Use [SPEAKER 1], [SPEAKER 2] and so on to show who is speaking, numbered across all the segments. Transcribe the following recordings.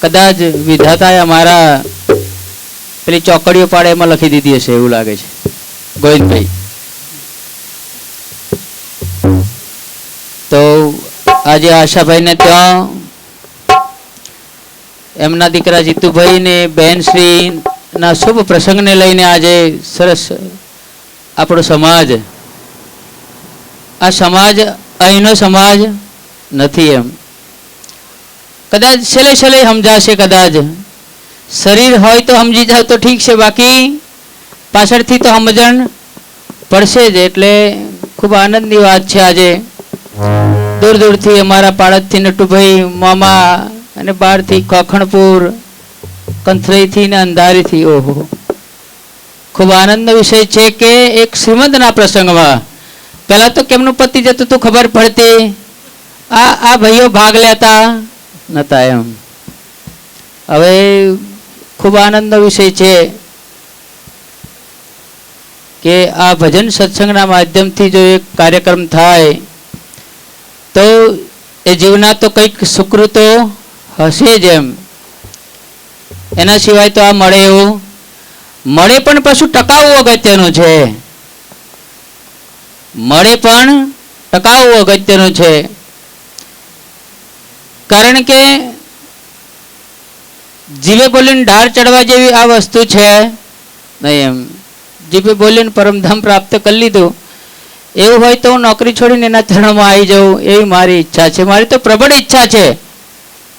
[SPEAKER 1] કદાચ વિધાતાએ અમારા પેલી ચોકડીઓ પાડે એમાં લખી દીધી હશે એવું લાગે છે. ગોવિંદભાઈ તો આજે આશાભાઈને ત્યાં એમના દીકરા જીતુભાઈ ને બહેન શ્રી ના શુભ પ્રસંગને લઈને આજે સરસ આપણો સમાજ, આ સમાજ અહીંનો સમાજ નથી એમ કદાચ છેલ્લે છેલ્લે સમજાશે. કદાચ શરીર હોય તો સમજી જાવ તો ઠીક છે, બાકી પાછળથી તો સમજણ પડશે જ. એટલે ખૂબ આનંદની વાત છે. આજે દૂર દૂરથી અમારા પાળતથી નટુભાઈ મામા અને બહારથી કોખણપુર કંથરઈથી ને અંધારીથી, ઓહો ખૂબ આનંદનો વિષય છે કે એક શ્રીમંતના પ્રસંગમાં પહેલા તો કેમનું પતિ જતું તો ખબર પડતી, આ ભાઈઓ ભાગ લેતા નતા એમ. હવે ખૂબ આનંદનો વિષય છે કે આ ભજન સત્સંગના માધ્યમથી જો એક કાર્યક્રમ થાય તો એ જીવના તો કંઈક સુકૃતો હશે જ એમ. એના સિવાય તો આ મળે એવું મળે પણ પાછું ટકાવવું અગત્યનું છે. મળે પણ ટકાવવું અગત્યનું છે. કારણ કે જીવે બોલીને ઢાર ચડવા જેવી આ વસ્તુ છે નહીં એમ. જીભે બોલીને પરમધામ પ્રાપ્ત કરી લીધું એવું હોય તો હું નોકરી છોડીને એના ચરણોમાં આવી જાઉં એવી મારી ઈચ્છા છે. મારી તો પ્રબળ ઈચ્છા છે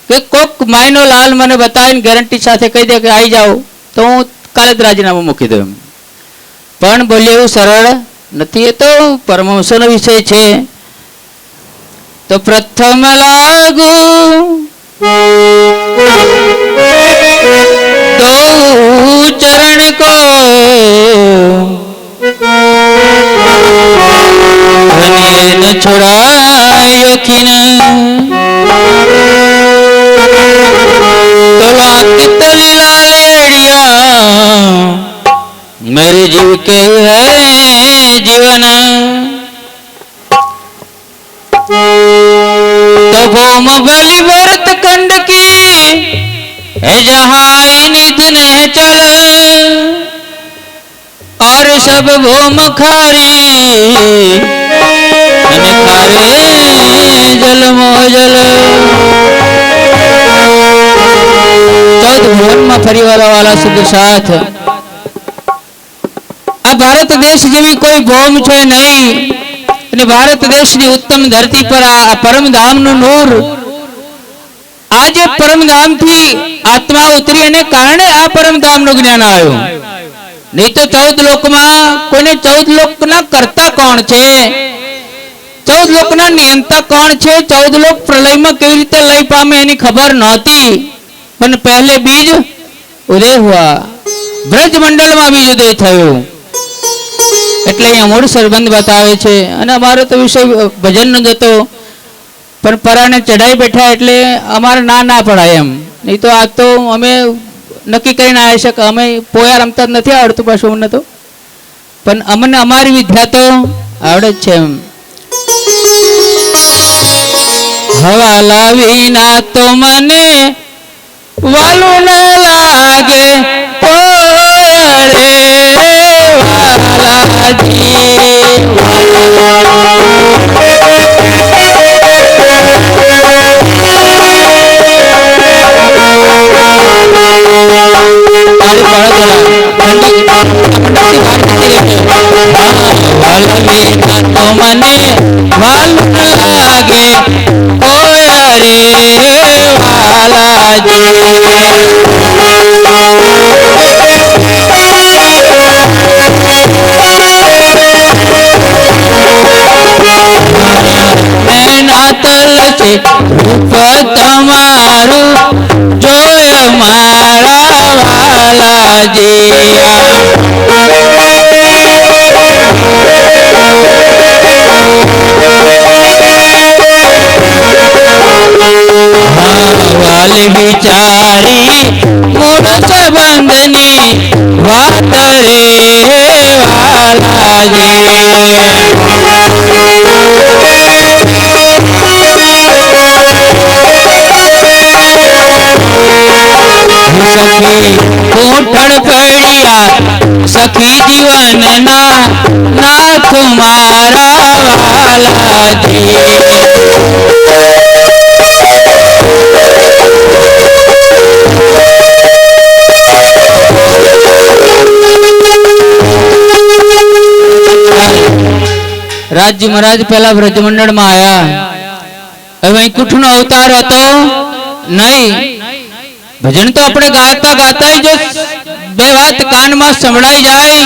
[SPEAKER 1] કે કોક માયનો લાલ મને બતાવીને ગેરંટી સાથે કહી દે કે આવી જાઓ તો હું કાલે જ રાજીનામું મૂકી દઉં. પણ બોલે એવું સરળ નથી. એ તો પરમહંસનો વિષય છે. તો પ્રથમ લાગુ દો ચરણ કો ધન્ય ન છોડાયો ખીન तो लाकित लीला लेड़िया मेरे जीव के है जीवन तो भौम बलि भरत खंड की है जहाँ निध न चल और सब भौम खारी खारे जल मोजल. 14 ભુવનમાં ફરીવાળા વાલા શુદ્ધ સાથ. આ ભારત દેશ જેવી કોઈ ભૌમ છે નહીં અને ભારત દેશની ઉત્તમ ધરતી પર આ પરમધામનું નૂર, આ જે પરમધામથી આત્મા ઉતરી અને કારણે આ પરમધામનું જ્ઞાન આવ્યું. નહીં તો 14 લોકમાં કોઈને 14 લોકના કરતા કોણ છે, 14 લોકના નિયંતા કોણ છે, 14 લોક પ્રલયમાં કેવી રીતે લઈ પામે એની ખબર નહોતી. પણ પહેલે બીજ ઉદય હુઆ, બ્રજ મંડળમાં બીજ ઉદય થયું. એટલે અહીંયા મૂળ સંબંધ બતાવે છે. અને અમારો તો વિષય ભજનનો જ હતો પણ પરાને ચઢાઈ બેઠા એટલે અમારે ના પડાય એમ. નહીં તો આજ તો અમે નક્કી કરીને આવ્યા છે કે અમે પોયા રમતા જ નથી આવડતું પાછું અમને તો, પણ અમને અમારી વિદ્યા તો આવડે જ છે એમ. હવાલા વિના તો મને વાલું ન લાગે રે મને વાલું ન લાગે કોયા રે એના તલ છે રૂપ તમારું જોય મારા વાલાજી. વાલી બિચારી મૂળ સંબંધની વાત રે વાલાજી. સખી જીવનના નાથ મારા વાલાજી રાજ્ય મહારાજ પહેલા બ્રજમંડળમાં આયા. હવે વૈકુંઠનો અવતાર હતો નહીં. ભજન તો આપણે ગાતા ગાતા જો બે વાત કાનમાં સંભળાઈ જાય,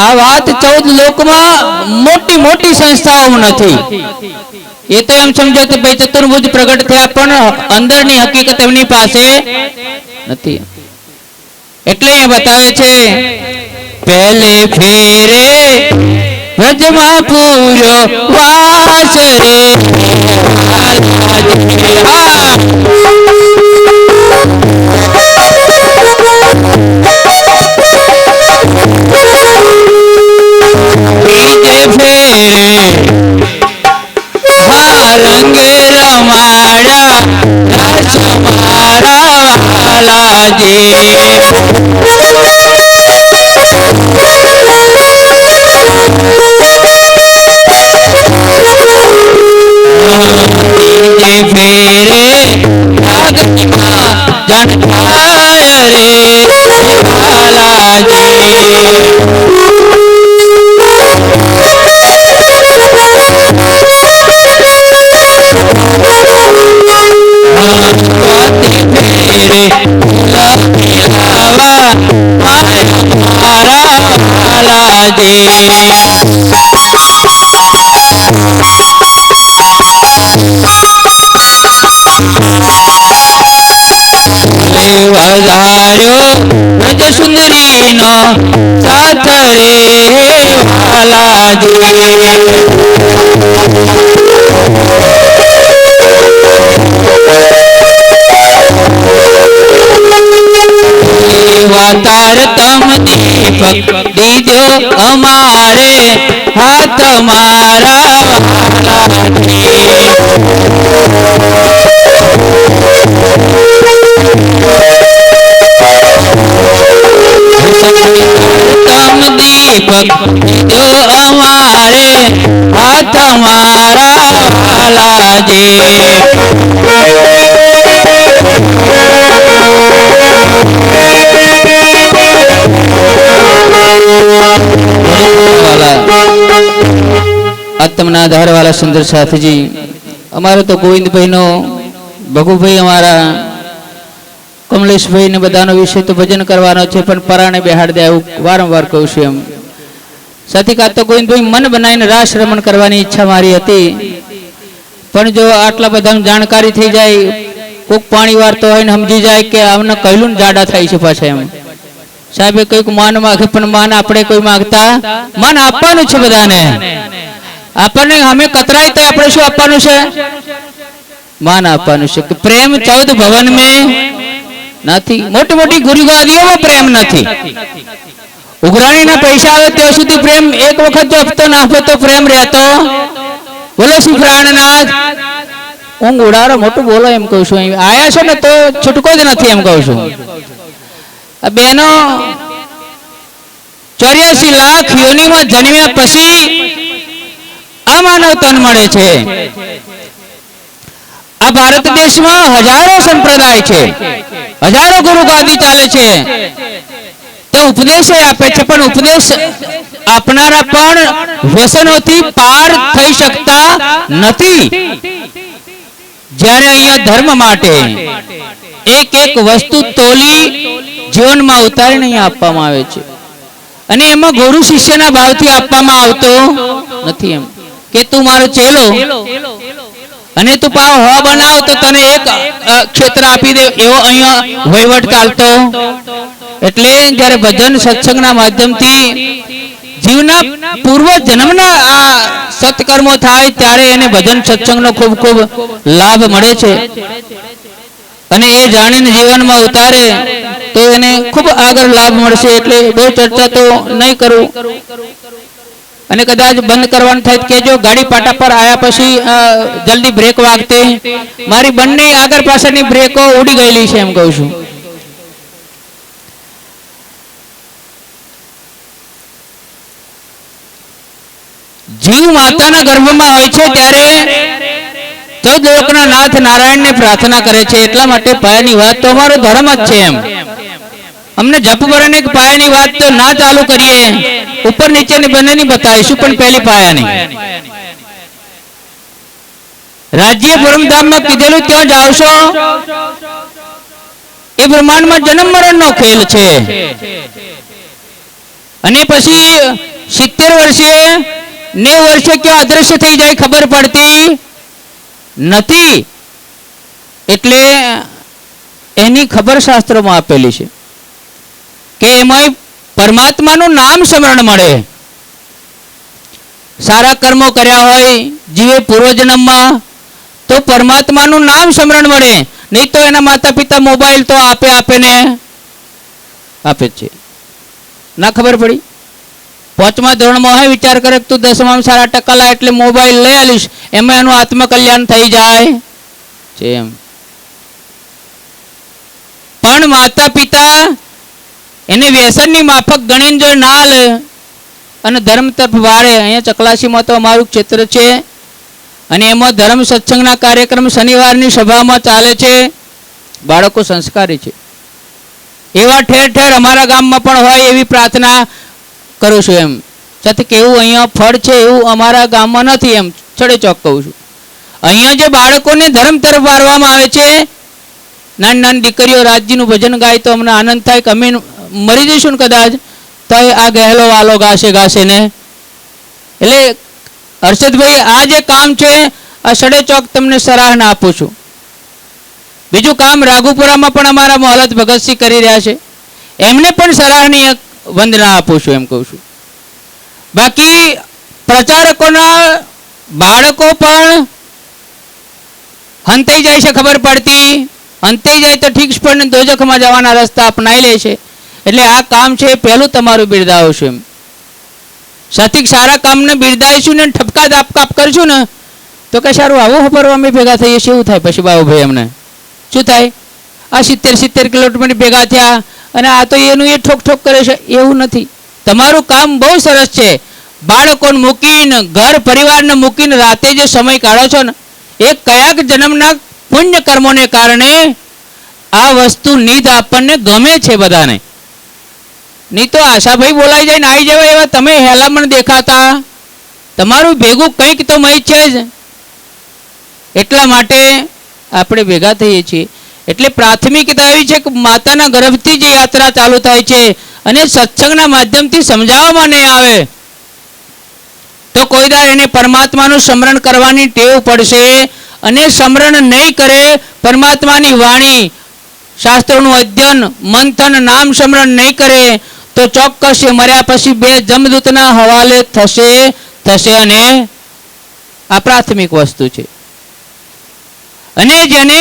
[SPEAKER 1] આ વાત 14 લોકમાં મોટી મોટી સંસ્થાઓ નથી. એ તો એમ સમજો કે ભાઈ ચતુર્ભુજ પ્રગટ થયા, પણ અંદરની હકીકત એમની પાસે નથી. એટલે એ બતાવે છે પહેલે ફેરે વ્રજમાં પૂર્યો વાસ રે બીજે ફેરે રંગે રમાડ્યા રાસ મારા વાલાજી ફેરે આગમાં જનતાય રે વાલાજી ફેરે લાવા મારા વાલાજી વધાર્યો વ્રજ સુંદરીનો સાથ રે વાલાજી વાતાર તમ દીપક દીધો અમારે હાથ મારા વાલાજી તમ દીપક દીધો અમારે હાથ મારા વાલાજી આત્મના આધાર વાળા સુંદર સાથીજી, અમારો તો ગોવિંદભાઈ નો ભગુભાઈ, અમારા કમલેશભાઈ ને બધાનો વિષય તો ભજન કરવાનો છે, પણ પરાણે બેહાડ દે એવું વારંવાર કહું છું. એમ સાથી કાં તો ગોવિંદભાઈ મન બનાવીને રાસ રમણ કરવાની ઈચ્છા મારી હતી, પણ જો આટલા બધા જાણકારી થઈ જાય, કોઈક પાણી વારતો હોય ને સમજી જાય કે આમને કહેલું જાડા થાય છે પાછા. એમ સાહેબે કઈક માન માગે, પણ માન આપણે કોઈ માગતા, માન આપવાનું છે બધાને. આપણને અમે કતરાય તો આપણે શું આપવાનું છે? માન આપવાનું છે. કે પ્રેમ 14 ભવન में નથી. મોટી મોટી ગુરુગાદીઓમાં પ્રેમ નથી. ઉઘરાણીના પૈસા આવે ત્યાં સુધી પ્રેમ એક વખત જો આપતો ના આપે તો પ્રેમ રહેતો. બોલો શ્રી પ્રાણનાથ, ઊંઘ ઉડાડો મોટું બોલો એમ કહું છું. આયા છો ને તો છૂટકો જ નથી એમ કહું છું. બહેનો 84 લાખ યોનિમાં જન્મ્યા પછી અમાનવ તન મળે છે. આ ભારત દેશમાં હજારો સંપ્રદાય છે, હજારો ગુરુ ગાદી ચાલે છે, તો ઉપદેશ આપે છે, પણ ઉપદેશ આપનારા પણ વ્યસનોથી પાર થઈ શકતા નથી. જ્યારે અહીંયા ધર્મ માટે એક એક વસ્તુ તોલી જીવનમાં ઉતારીને અહીંયા આપવામાં આવે છે, અને એમાં ગુરુ શિષ્યના ભાવથી આપવામાં આવતો નથી. એમ કે તું મારો ચેલો અને તું પાવ હો બનાવ તો તને એક ક્ષેત્ર આપી દે, એવો અહીંયા વહીવટ ચાલતો. એટલે જ્યારે ભજન સત્સંગના માધ્યમથી જીવના પૂર્વ જન્મના આ સત્કર્મો થાય ત્યારે એને ભજન સત્સંગનો ખૂબ ખૂબ લાભ મળે છે, અને એ જાણીને જીવનમાં ઉતારે તો એને ખૂબ આગળ લાભ મળશે. એટલે બહુ ચર્ચા તો નહીં કરું, અને કદાચ બંધ કરવાનું થાય કે જો ગાડી પાટા પર આયા પછી જલ્દી બ્રેક વાગતે, મારી બંને આગળ પાછળની બ્રેકો ઉડી ગયેલી છે એમ કહું છું. જીવ માતાના ગર્ભમાં હોય છે ત્યારે 14 લોકના નાથ નારાયણને પ્રાર્થના કરે છે. એટલા માટે પાયાની વાત તો અમારો ધર્મ જ છે. એમ અમને જપ ભરને પાયાની વાત તો ના ચાલુ કરીએ, ઉપર નીચેની બંનેની બતાવીશું, પણ પહેલી પાયાની રાજ્ય પરમધામમાં કીધેલું ત્યાં જાવશો. એ બ્રહ્માંડમાં જન્મ મરણનો ખેલ છે. અને પછી 70 વર્ષે 90 વર્ષે ક્યાં અદ્રશ્ય થઈ જાય ખબર પડતી નથી. એટલે એની ખબર શાસ્ત્રોમાં આપેલી છે કે એમાં પરમાત્માનું નામ સ્મરણ મળે. સારા કર્મો કર્યા હોય જીવે પૂર્વજન્મમાં તો પરમાત્માનું નામ સ્મરણ મળે. નહીં તો એના માતા પિતા મોબાઈલ તો આપે ને આપે છે. ના ખબર પડી 5મા ધોરણમાં હોય, વિચાર કરે તું 10માં સારા ટકા લા એટલે મોબાઈલ લઈ આલીશ, એમાં એનું આત્મકલ્યાણ થઈ જાય છે. એમ પણ માતા પિતા એને વ્યસનની માફક ગણીને જો ના લે અને ધર્મ તરફ વાળે. અહીંયા ચકલાસીમાં તો અમારું ક્ષેત્ર છે અને એમાં ધર્મ સત્સંગના કાર્યક્રમ શનિવારની સભામાં ચાલે છે. બાળકો સંસ્કારી છે એવા ઠેર ઠેર અમારા ગામમાં પણ હોય એવી પ્રાર્થના કરું છું. એમ છતાં કેવું અહીંયા ફળ છે એવું અમારા ગામમાં નથી. એમ છડે ચોક કહું છું. અહીંયા જે બાળકોને ધર્મ તરફ વાળવામાં આવે છે, નાની નાની દીકરીઓ રાજ્યનું ભજન ગાય તો અમને આનંદ થાય કે અમે મરી જઈશું ને કદાચ તો આ ગહેલો વાલો ગાશે ને. એટલે હર્ષદભાઈ આ જે કામ છે આ સડે ચોક તમને સરાહના આપું છું. બીજું કામ રાઘુપુરામાં પણ અમારા મોહલત ભગતસિંહ કરી રહ્યા છે, એમને પણ સરાહનીય વંદના આપું છું. એમ કહું છું. બાકી પ્રચારકોના બાળકો પણ હંતાઈ જાય છે ખબર પડતી. હંતાઈ જાય તો ઠીક પણ દોજખમાં જવાના રસ્તા અપનાવી લે છે. એટલે આ કામ છે પહેલું તમારું બિરદાવું છું. એમ સતીક સારા કામને બિરદાવીશું ને ઠપકા દાપકાપ કરશું ને તો કે સારું આવું ખબર અમે ભેગા થઈએ છીએ. એવું થાય પછી બાબુભાઈ અમને શું થાય? આ 70 કિલોમીટર ભેગા થયા અને આ તો એનું એ ઠોક ઠોક કરે છે. એવું નથી. તમારું કામ બહુ સરસ છે. બાળકોને મૂકીને ઘર પરિવારને મૂકીને રાતે જે સમય કાઢો છો ને એ કયાક જન્મના પુણ્ય કર્મોને કારણે આ વસ્તુ નીંદ આપણને ગમે છે બધાને. નહીં તો આશાભાઈ બોલાઈ જાય ને આવી જવાય એવા તમે હેલામણ દેખાતા. તમારું ભેગું કંઈક તો મય છે જ. એટલા માટે આપણે ભેગા થઈએ છીએ. એટલે પ્રાથમિકતા એવી છે કે માતાના ગર્ભથી જે યાત્રા ચાલુ થાય છે અને સત્સંગના માધ્યમથી સમજાવવામાં નહીં આવે તો કોઈ દાર એને પરમાત્માનું સ્મરણ કરવાની ટેવ પડશે. અને સ્મરણ નહીં કરે, પરમાત્માની વાણી શાસ્ત્રોનું અધ્યયન મંથન નામ સ્મરણ નહીં કરે તો ચોક્કસ મર્યા પછી 2 જમદૂતના હવાલે થશે. અને આ પ્રાથમિક વસ્તુ છે. અને જેને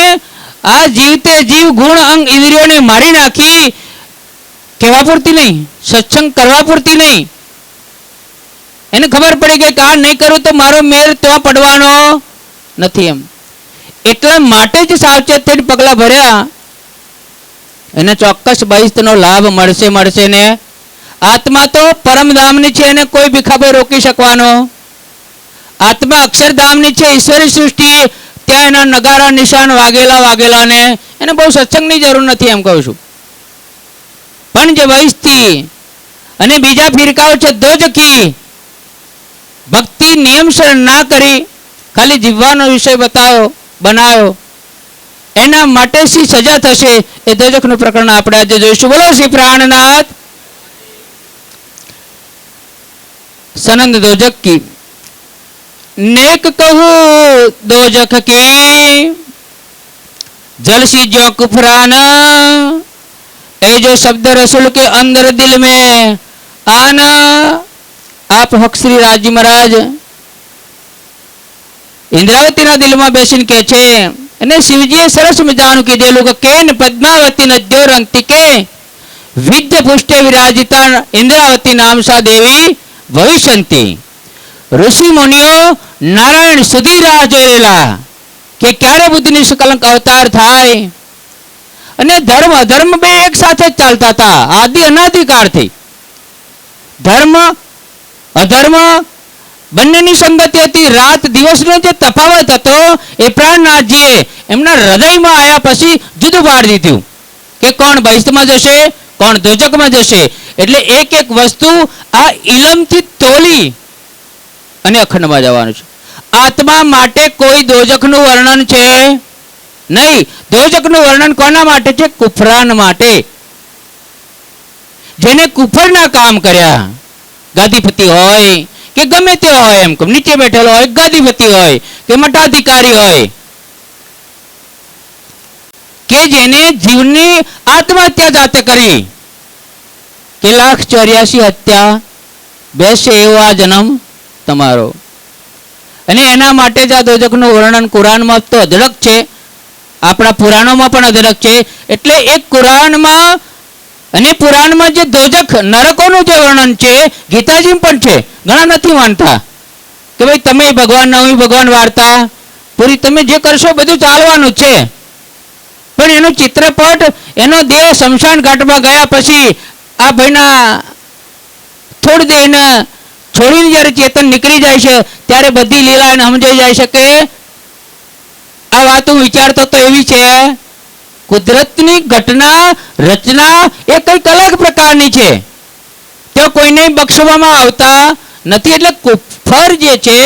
[SPEAKER 1] આ જીવતે જીવ ગુણ અંગ ઇન્દ્રિયોને મારી નાખી કહેવા પૂરતી નહીં, સત્સંગ કરવા પૂરતી નહીં, એને ખબર પડી ગઈ કે આ નહીં કરું તો મારો મેર તો પડવાનો નથી. એમ એટલા માટે જ સાવચેત થઈને પગલા ભર્યા. એને ચોક્કસ બહિષ્ઠનો લાભ મળશે ને. આત્મા તો પરમધામની છે, એને કોઈ ભીખાભાઈ રોકી શકવાનો. આત્મા અક્ષરધામની છે, ઈશ્વરી સૃષ્ટિ, ત્યાં એના નગારા નિશાન વાગેલા ને એને બહુ સત્સંગની જરૂર નથી. એમ કહું છું. પણ જે વૈષ્ઠી અને બીજા ફિરકાઓ છે દોજકી, ભક્તિ નિયમસર ના કરી ખાલી જીવવાનો વિષય બનાવ્યો એના માટે શી સજા થશે એ દોજખનું પ્રકરણ આપણે આજે જોઈશું. બોલો શ્રી પ્રાણનાથ સનંદ દોજક કી. नेक कहूँ दोजख की जलसी जो कुफराना, ए जो शब्द रसूल के अंदर दिल में आना. आप हक श्री राजी महाराज इंद्रावती दिलમાં બેસીને કહે છે અને શિવજીએ સરસ મજાનું કીધેલું કે કેન પદ્માવતી નદ્યો રંગતિકે વિદ્ય પુષ્ટે વિરાજિતા ઇન્દ્રાવતી નામસા દેવી ભવિષ્યંતી. ઋષિ મુનિઓ નારાયણ સુધી રાહ જોયેલા કે ક્યારે બુદ્ધની કલંક અવતાર થાય. અને ધર્મ અધર્મ બે એક સાથે જ ચાલતા હતા આદિ અનાદિકાળથી. ધર્મ અધર્મ બંનેની સંગતિ હતી. રાત દિવસનો જે તફાવત હતો એ પ્રાણનાથજીએ એમના હૃદયમાં આવ્યા પછી જુદું પાડી દીધું કે કોણ બહિષ્ઠમાં જશે, કોણ દોજકમાં જશે. એટલે એક એક વસ્તુ આ ઇલમથી તોલી અને અખંડમાં જવાનું છે. આત્મા માટે કોઈ દોજકનું વર્ણન છે નહીં. દોજકનું વર્ણન કોના માટે છે? કુફરાન માટે. જેને કુફરના કામ કર્યા, ગાદીપતિ હોય કે ગમે તે હોય, એમ નીચે બેઠેલો હોય, ગાદીપતિ હોય કે મઠાધિકારી હોય, કે જેને જીવની આત્મહત્યા જાતે કરી, કે 1,84,000 હત્યા બેસે એવો આ જન્મ તમારો. અને એના માટે જ આ દોજકનું વર્ણન કુરાનમાં તો અઢળક છે, આપણા પુરાણોમાં પણ અઢળક છે. એટલે એક કુરાનમાં અને પુરાણમાં જે દોજક નરકોનું જે વર્ણન છે ગીતાજીમાં પણ છે. ઘણા નથી માનતા કે ભાઈ તમે ભગવાન નવમી ભગવાન વાર્તા પૂરી તમે જે કરશો બધું ચાલવાનું છે, પણ એનો ચિત્રપટ, એનો દેહ શમશાન ઘાટમાં ગયા પછી આ ભાઈના થોડી દેહને છોડીને જ્યારે ચેતન નીકળી જાય છે ત્યારે બધી લીલા એને સમજાઈ જાય છે કે આ વાત હું વિચારતો તો એવી છે, કુદરતની ઘટના રચના એ કંઈક અલગ પ્રકારની છે, તે કોઈને બક્ષવામાં આવતા નથી. એટલે કુફર જે છે,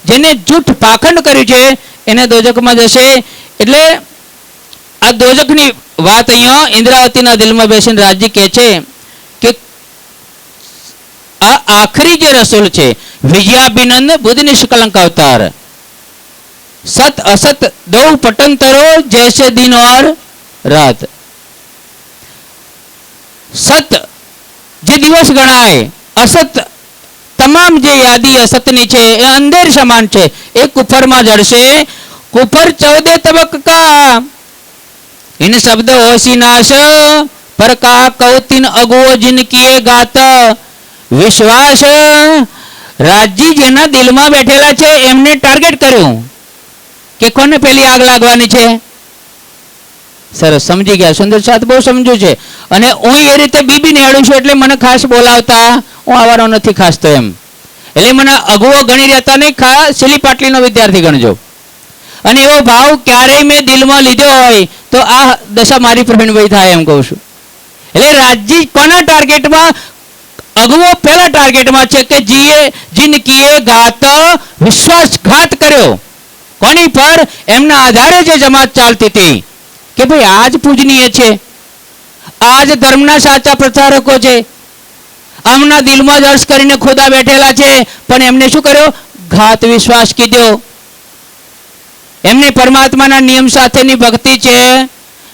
[SPEAKER 1] જેને જૂઠ પાખંડ કર્યું છે, એને દોજકમાં જશે. એટલે આ દોજકની વાત અહીંયા ઇન્દ્રાવતીના દિલમાં બેસીને રાજજી કહે છે કે આ આખરી જે રસૂલ છે, વિજયાભિનંદ બુદ્ધ નિષ્કલંક અવતાર, સત અસત દો પટંતરો જૈસે दिन और रात. સત જે દિવસ ગણાય, અસત તમામ જે યાદી અસતની છે એ અંધેર સમાન છે, એ કુફરમાં જડશે. કુફર 14 તબક્કા, इन शब्द होशी नाश पर का कौतिन अगुओ जिनकी गात विश्वास. રાજજી જેના દિલમાં બેઠેલા છે એમને ટાર્ગેટ કર્યું કે કોને પેલી આગ લાગવાની છે. સરસ સમજી ગયા, સુંદર સાથ બહુ સમજુ છે. અને હું એ રીતે બીબીને હેડું છું એટલે મને ખાસ બોલાવતા, હું આવારો નથી ખાસ તો એમ, એટલે મને અગુઓ ગણી રહેતા નહીં, ખાસ સિલી પાટલીનો વિદ્યાર્થી ગણજો. અને એવો ભાવ ક્યારેય મેં દિલમાં લીધો હોય તો આ દશા મારી પ્રવીણભાઈ થાય એમ કહું છું. એટલે રાજજી કોના ટાર્ગેટમાં? અગવો પહેલા ટાર્ગેટમાં છે કે જિનકીએ ઘાત વિશ્વાસઘાત કર્યો. કોની પર? એમના આધારે જે જમાત ચાલતી હતી કે ભાઈ આજ પૂજનીય છે, આજ ધર્મના સાચા પ્રચારકો છે, આમના દિલમાં જ અર્શ કરીને ખુદા બેઠેલા છે, પણ એમને શું કર્યો? ઘાત વિશ્વાસ કીધો. એમને પરમાત્માના નિયમ સાથેની ભક્તિ છે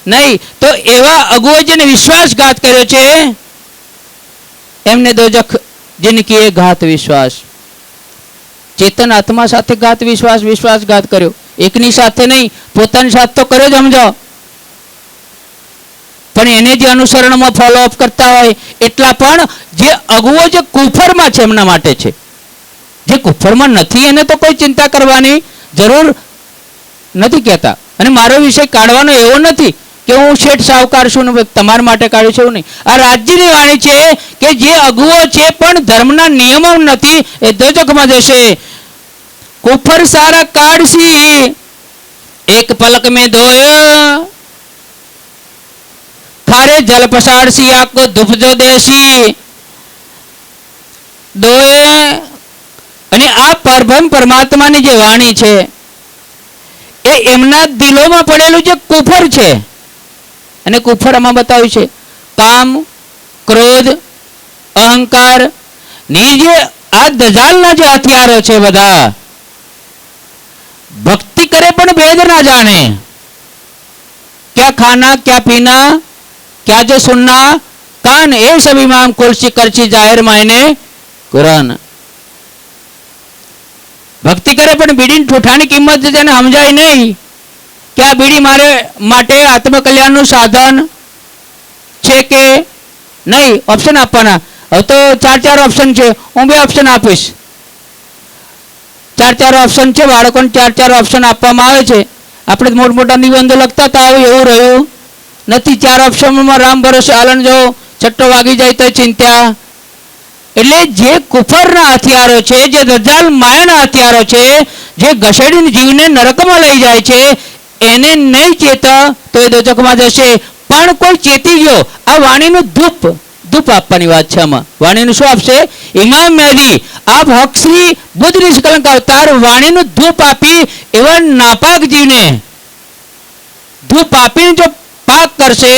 [SPEAKER 1] નહીં. તો એવા અગુઓ જેને વિશ્વાસઘાત કર્યો છે એમને દોજખ જિનકી ઘાત વિશ્વાસ. ચેતન આત્મા સાથે ઘાત વિશ્વાસઘાત કર્યો, એકની સાથે નહીં, પોતાની સાથે તો કર્યો જ સમજો, પણ એને જે અનુસરણમાં ફોલોઅપ કરતા હોય એટલા પણ જે અગુઓ જે કુફરમાં છે એમના માટે છે. જે કુફરમાં નથી એને તો કોઈ ચિંતા કરવાની જરૂર નથી કહેતા. અને મારો વિષય કાઢવાનો એવો નથી કે હું શેઠ સાવકાર છું ને તમારા માટે કાઢ્યું છે એવું નહીં. આ રાજ્યની વાણી છે કે જે અગુઓ છે પણ ધર્મના નિયમો નથી એ દોજખમાં જશે. કુફર સારા કાઢશી એક પલક મેં ધોય, ખારે જલ પસાડશી આકો ધુપજો દેશી દોય. અને આ પરબ્રહ્મ પરમાત્માની જે વાણી છે એ એમના દિલોમાં પડેલું જે કુફર છે, અને કુફર આમાં બતાવ્યું છે કામ, ક્રોધ, અહંકાર ની જે આ દજાલના જે હથિયારો છે બધા, ભક્તિ કરે પણ ભેદ ના જાણે, ક્યાં ખાના ક્યાં પીના ક્યાં જો સુનના કાન, એ સબ ઇમામ કુલસી કરછી જાહેર માયને કુરાન. ભક્તિ કરે પણ બીડીની ઠૂઠાની કિંમત તેને સમજાય નહીં કે આ બીડી મારે માટે આત્મકલ્યાણનું સાધન છે કે નહીં. ઓપ્શન આપવાના. હવે તો 4 ઓપ્શન છે, હું 2 ઓપ્શન આપીશ. 4 ઓપ્શન છે, બાળકોને 4 ઓપ્શન આપવામાં આવે છે. આપણે મોટા નિબંધો લખતા હતા, એવું રહ્યું નથી. 4 ઓપ્શનમાં રામ ભરોસે હાલન જો છઠ્ઠો વાગી જાય તો ચિંતા, એટલે જે કુફરના હથિયારો છે, જે દજાલ માયાના હથિયારો છે, જે ઘસેડીને જીવને નરકમાં લઈ જાય છે, એને નહીં ચેતા તો એ દોજખમાં જશે. પણ કોઈ ચેતી ગયો, આ વાણીનું ધૂપ આપવાની વાત છે. આમાં વાણીનું શું આપશે? ઇમામ મહેદી આપ હકશ્રી બુદ્ધ નિષ્કલંક અવતાર વાણીનું ધૂપ આપી એવા નાપાક જીવને ધૂપ આપીને જો પાક કરશે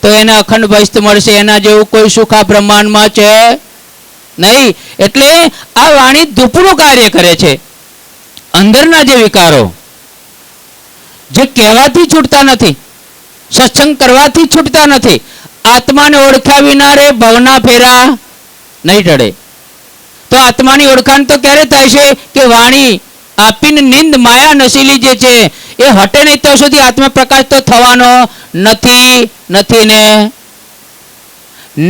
[SPEAKER 1] તો એને અખંડ ભસ્ત મળશે. એના જેવું કોઈ સુખ આ બ્રહ્માંડમાં છે નહીં. એટલે આ વાણી ધૂપનું કાર્ય કરે છે. અંદરના જે વિકારો જે કહેવાથી છૂટતા નથી, સત્સંગ કરવાથી છૂટતા નથી, આત્માને ઓળખ્યા વિના રે ભવના ફેરા નહીં ટળે. તો આત્માની ઓળખાણ તો ક્યારે થાય છે કે વાણી આપીને નિંદ માયા નશીલી જે છે એ હટે નહીં તો સુધી આત્મા પ્રકાશ તો થવાનો નથી ને.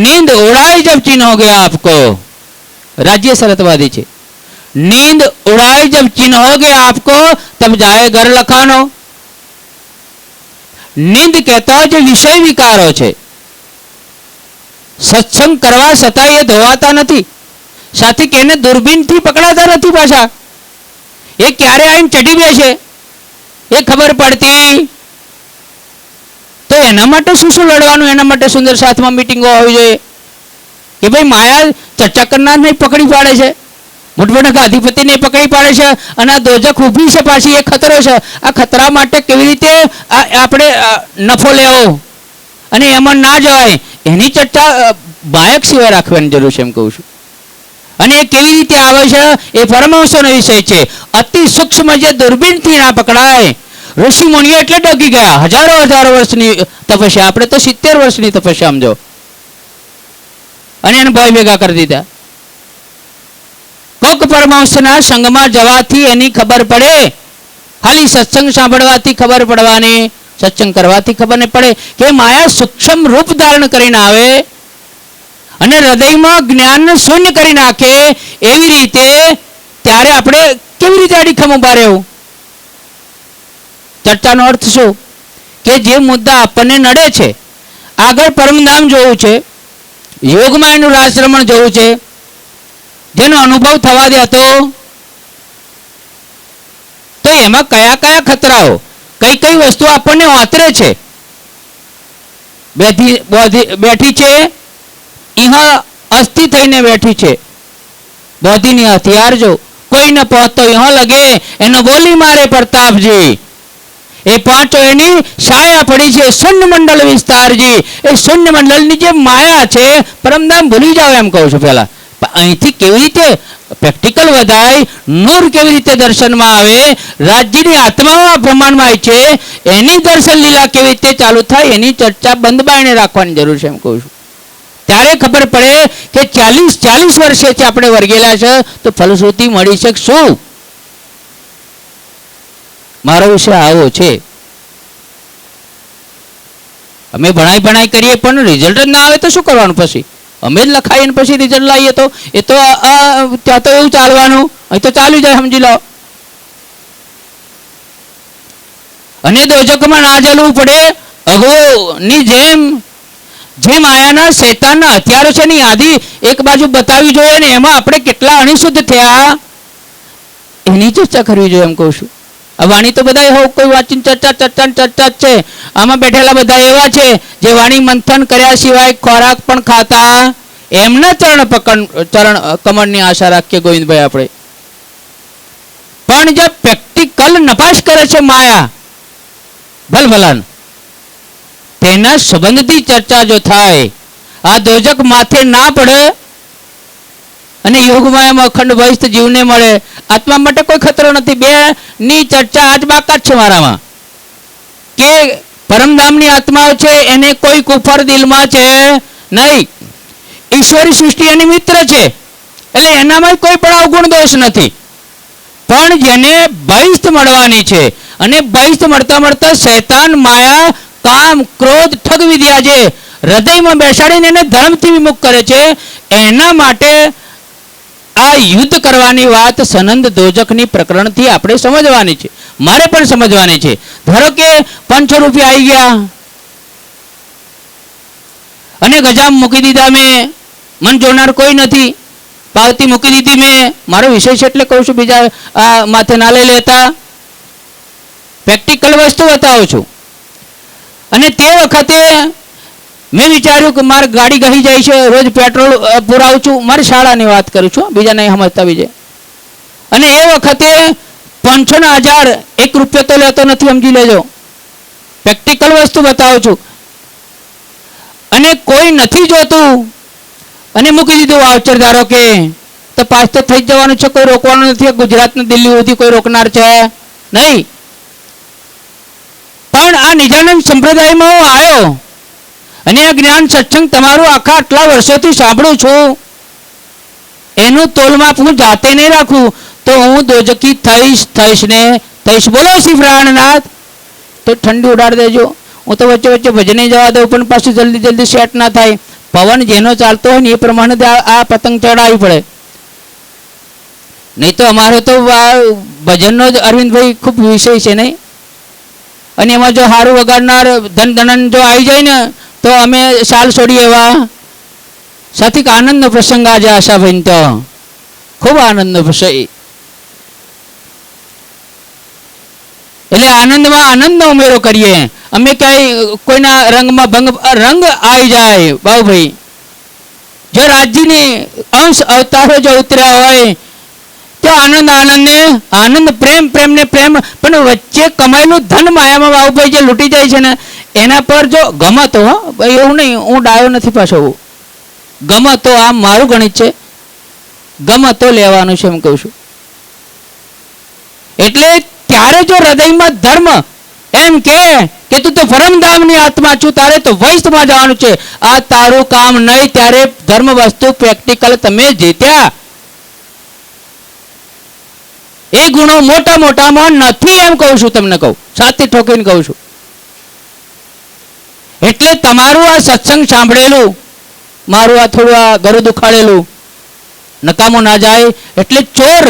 [SPEAKER 1] નીંદ ઉડાઈ જબ ચીન હો ગયા આપકો, રાજ્ય શરતવાદી છે. નીંદ ઉડાई जब चिन्ह हो गया आपको तब जाए घर लखानो. નીંદ કહેતા જે વિષય વિકારો છે, સત્સંગ કરવા છતાં એ ધોવાતા નથી. સાથી કે એને દૂરબીનથી પકડાતા નથી પાછા. એ ક્યારે આવીને ચડી બેસે એ ખબર પડતી. તો એના માટે શું લડવાનું? એના માટે સુંદર સાથમાં મીટિંગો હોવી જોઈએ કે ભાઈ માયા ચર્ચા કરનાર નહીં પકડી પાડે છે, મોટમોટા અધિપતિને પકડી પાડે છે, અને આ દોજખ ઊભી છે પાછી, એ ખતરો છે. આ ખતરા માટે કેવી રીતે આપણે નફો લેવો અને એમાં ના જવાય એની ચર્ચા બાયક સિવાય રાખવાની જરૂર છે એમ કહું છું. અને એ કેવી રીતે આવે છે એ પરમહંસોનો વિષય છે. અતિ સૂક્ષ્મ જે દૂરબીનથી ના પકડાય. ઋષિ મુનિઓ એટલે ડગી ગયા. હજારો વર્ષની તપસ્યા, આપણે તો 70 વર્ષની તપસ્યા સમજો, અને એને ભય ભેગા કરી દીધા. કોક પરમહંસના સંગમાં જવાથી એની ખબર પડે, ખાલી સત્સંગ સાંભળવાથી ખબર પડવાની, સત્સંગ કરવાથી ખબર નહીં પડે કે માયા સૂક્ષ્મ રૂપ ધારણ કરીને આવે અને હૃદયમાં જ્ઞાન શૂન્ય કરી નાખે. એવી રીતે ત્યારે આપણે કેવી રીતે અડીખમ ઉભા રહેવું? ચર્ચાનો અર્થ શું કે જે મુદ્દા આપણને નડે છે, આગળ પરમધામ જોવું છે, યોગમાં એનું રાસરમણ જોવું છે, જેનો અનુભવ થવા દેતો, તો એમાં કયા કયા ખતરાઓ, કઈ કઈ વસ્તુ આપણને વાતરે છે, બેઠી છે, ઇહા અસ્થિ થઈને બેઠી છે. બોધીની હથિયાર જો કોઈ ન પહોંચતો ઇહા લગે એનો બોલી મારે પ્રતાપજી. એ પાંચો એની છાયા પડી છે. શૂન્ય મંડળ વિસ્તારજી, એ શૂન્ય મંડળની જે માયા છે, પરમધામ ભૂલી જાવ એમ કહું છું. પહેલા અહીંથી કેવી રીતે પ્રેક્ટિકલ વધાય, નૂર કેવી રીતે દર્શનમાં આવે, રાજ્યની આત્મામાં બ્રહ્માંડમાં આવી છે, એની દર્શન લીલા કેવી રીતે ચાલુ થાય, એની ચર્ચા બંધ બાયણે રાખવાની જરૂર છે એમ કહું છું. ત્યારે ખબર પડે કે 40 વર્ષેથી આપણે વર્ગેલા છે તો ફલશ્રુતિ મળી છે શું? મારો વિષય આવો છે. અમે ભણાઈ કરીએ પણ રિઝલ્ટ જ ના આવે તો શું કરવાનું? પછી અમે જ લખાઈએ ને પછી રિઝલ્ટ લાવીએ તો એ તો ત્યાં તો એવું ચાલવાનું, અહીં તો ચાલી જાય, સમજી લો. અને દોજકમાં ના જલવું પડે. અઘોની જેમ જે માયાના શૈતાનના હથિયારો છે ની યાદી એક બાજુ બતાવી જોઈએ ને એમાં આપણે કેટલા અણિશુદ્ધ થયા એની ચર્ચા કરવી જોઈએ એમ કહું છું. આ વાણી તો બધા એવો કોઈ વાંચીને ચર્ચા જ છે. આમાં બેઠેલા બધા એવા છે જે વાણી મંથન કર્યા સિવાય ખોરાક પણ ખાતા. એમના ચરણ કમળની આશા રાખીએ ગોવિંદભાઈ આપણે. પણ જે પ્રેક્ટિકલ નપાશ કરે છે માયા ભલભલાન, તેના સંબંધથી ચર્ચા જો થાય, આ દોજક માથે ના પડે અને યોગમાં એમ અખંડ ભસ્ત જીવને મળે, આત્મા માટે કોઈ ખતરો નથી. બે ની ચર્ચા આજ બાકાત છે મારામાં કે પરમધામની આત્માઓ છે એને કોઈ કુફર દિલમાં છે નહીં. ઈશ્વરી સૃષ્ટિ એની મિત્ર છે એટલે એનામાં કોઈ પણ અવગુણ દોષ નથી. પણ જેને ભસ્ત મળવાની છે અને ભસ્ત મળતા શૈતાન માયા કામ ક્રોધ ઠગ વિદ્યા જે હૃદયમાં બેસાડીને એને ધર્મથી વિમુખ કરે છે, એના માટે આ યુદ્ધ કરવાની વાત સનંદ દોજકની પ્રકરણથી આપણે સમજવાની છે. મારે પણ સમજવાની છે. ધારો કે 500 રૂપિયા આવી ગયા અને ગજામ મૂકી દીધા મેં મન જોનાર કોઈ નથી. પાવતી મૂકી દીધી મેં. મારો વિષય છે એટલે કહું છું, બીજા માથે ના લઈ લેતા. પ્રેક્ટિકલ વસ્તુ બતાવું છું. અને તે વખતે મેં વિચાર્યું કે મારી ગાડી ગહી જાય છે, રોજ પેટ્રોલ પુરાવું છું. મારી શાળાની વાત કરું છું, બીજા નહીં સમજતા બીજે. અને એ વખતે 5,000 1 રૂપિયો તો લેતો નથી, સમજી લેજો. પ્રેક્ટિકલ વસ્તુ બતાવું છું. અને કોઈ નથી જોતું અને મૂકી દીધું વાઉચર, ધારો કે તો પાસ તો થઈ જવાનું છે, કોઈ રોકવાનું નથી. ગુજરાતને દિલ્હી સુધી કોઈ રોકનાર છે નહીં. પણ આ નિજાનંદ સંપ્રદાયમાં હું આવ્યો અને આ જ્ઞાન સત્સંગ તમારું આખા આટલા વર્ષોથી સાંભળું છું, એનું તોલમાપ હું જાતે નહીં રાખું તો હું દોજકી થઈશ ને થઈશ. બોલો શ્રી પ્રાણનાથ. તો ઠંડી ઉડાડી દેજો. હું તો વચ્ચે વચ્ચે ભજને જવા દઉં, પણ પાછું જલ્દી સેટ ના થાય. પવન જેનો ચાલતો હોય ને એ પ્રમાણે આ પતંગ ચડાવવી પડે. નહીં તો અમારો તો ભજનનો જ અરવિંદભાઈ ખૂબ વિષય છે નહીં. અને એમાં જો સારું વગાડનાર ધન જો આવી જાય ને તો અમે શાલ છોડીએ એવા. સાથી આનંદનો પ્રસંગ આજે આશાભાઈ, તો ખૂબ આનંદનો પ્રસંગ. એટલે આનંદમાં આનંદનો ઉમેરો કરીએ. અમે ક્યાંય કોઈના રંગમાં રંગ આવી જાય. બાબુભાઈ, જો રાજ્યની અંશ અવતારો જો ઉતર્યા હોય તો આનંદ પ્રેમ ને પ્રેમ. પણ વચ્ચે કમાયેલું ધન માયામાં બાબુભાઈ જે લૂંટી જાય છે ને એના પર જો ગમતો, એવું નહીં હું ડાયો નથી પાછો, ગમતો આમ મારું ગણિત છે, ગમતો લેવાનું છે એમ કહું છું. એટલે ત્યારે જો હૃદયમાં ધર્મ એમ કે તું તો પરમધામની આત્મા છું, તારે તો વૈષ્ણવમાં જવાનું છે, આ તારું કામ નહીં. ત્યારે ધર્મ વસ્તુ પ્રેક્ટિકલ તમે જીત્યા. એ ગુણો મોટામાં નથી એમ કહું છું, તમને કહું, સાથી ઠોકીને કહું છું. એટલે તમારું આ સત્સંગ સાંભળેલું, મારું આ થોડું આ ગળું દુખાડેલું નકામું ના જાય. એટલે ચોર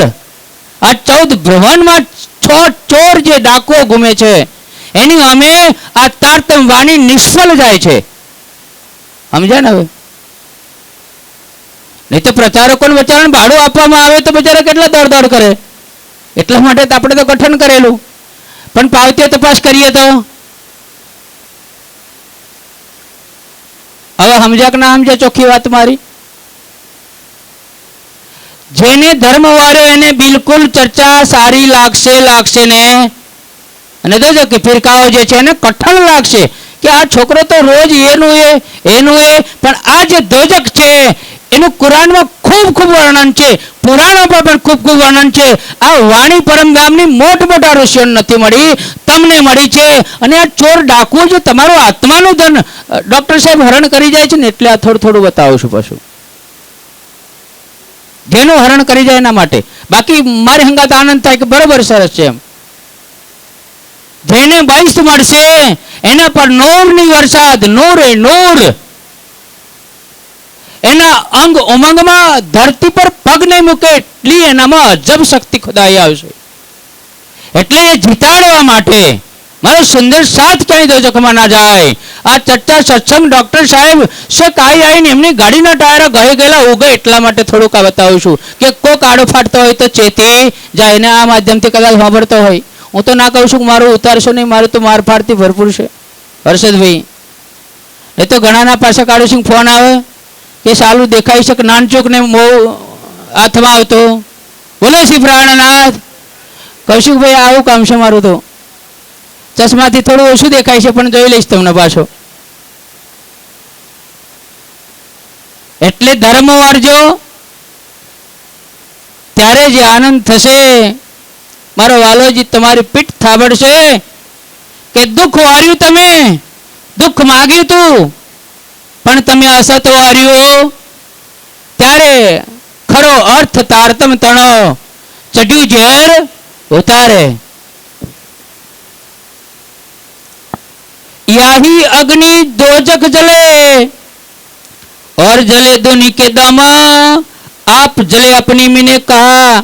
[SPEAKER 1] આ 14 બ્રહ્માંડમાં ચોર જે ડાકુઓ ઘૂમે છે એની અમે આ તારતમ વાણી નિષ્ફળ જાય છે. સમજ્યા ને? હવે નહીં તો પ્રચારકોને બચારાને ભાડું આપવામાં આવે તો બચારા કેટલા દોડ કરે. એટલા માટે તો આપણે તો ગઠન કરેલું. પણ પાવતીઓ તપાસ કરીએ તો હવે સમજ્યા કે ના સમજ્યા? ચોખ્ખી વાત મારી. જેને ધર્મ વાળ્યો એને બિલકુલ ચર્ચા સારી લાગશે ને. અને જોજો કે ફિરકાઓ જે છે એને કઠણ લાગશે કે આ છોકરો તો રોજ એનું એ. પણ આ જે દોજક છે એનું કુરાનમાં ખૂબ વર્ણન છે, પુરાણોમાં પણ ખૂબ વર્ણન છે. આ વાણી પરમધામની મોટા ઋષિઓને નથી મળી, તમને મળી છે. અને આ ચોર ડાકુ જે તમારું આત્માનું ધન ડોક્ટર સાહેબ હરણ કરી જાય છે ને, એટલે આ થોડું બતાવું છું પાછું. જેનું હરણ કરી જાય એના માટે. બાકી મારી હંગાત આનંદ થાય કે બરોબર સરસ છે એમ. જેને બાઈસ મળશે એના પર નૂરની વરસાદ, નૂર એના અંગ ઉમંગમાં ધરતી પર પગ નહીં મૂકે એટલી એનામાં અજબ શક્તિ ખુદાઈ આવશે. એટલે એ જીતાડવા માટે મારો સુંદર સાથ ક્યાંય દોજખમાં ના જાય. આ ચર્ચા સત્સંગ ડોક્ટર સાહેબ આવીને એમની ગાડીના ટાયરો ગહી ગયેલા ઉગે એટલા માટે થોડુંક બતાવું છું કે કોક આડો ફાટતો હોય તો ચેતી જાય ને આ માધ્યમથી કદાચ સાંભળતો હોય. હું તો ના કહું છું કે મારું ઉતારશો નહીં, મારું તો માર ફાડતી ભરપૂર છે હર્ષદભાઈ. એ તો ઘણાના પાસે કાઢું છું ફોન આવે કે સાલું દેખાઈ શકે નાનચૂક ને હાથમાં આવતો. બોલો શ્રી પ્રાણનાથ. કૌશિકભાઈ આવું કામ છે મારું તો. ચશ્માથી થોડું ઓછું દેખાય છે પણ જોઈ લઈશ તમને પાછો. એટલે ધર્મ વારજો ત્યારે જે આનંદ થશે. મારો વાલોજી તમારી પીઠ થાબડશે કે દુઃખ વાર્યું, તમે દુઃખ માગ્યું તું પણ તમે અસત વાર્યું. ત્યારે ખરો અર્થ તારતમ તણો ચડ્યું ઝેર ઉતારે. याही अग्नि दोजक जले और जले दुनि के दामा. आप जले अपनी मैंने कहा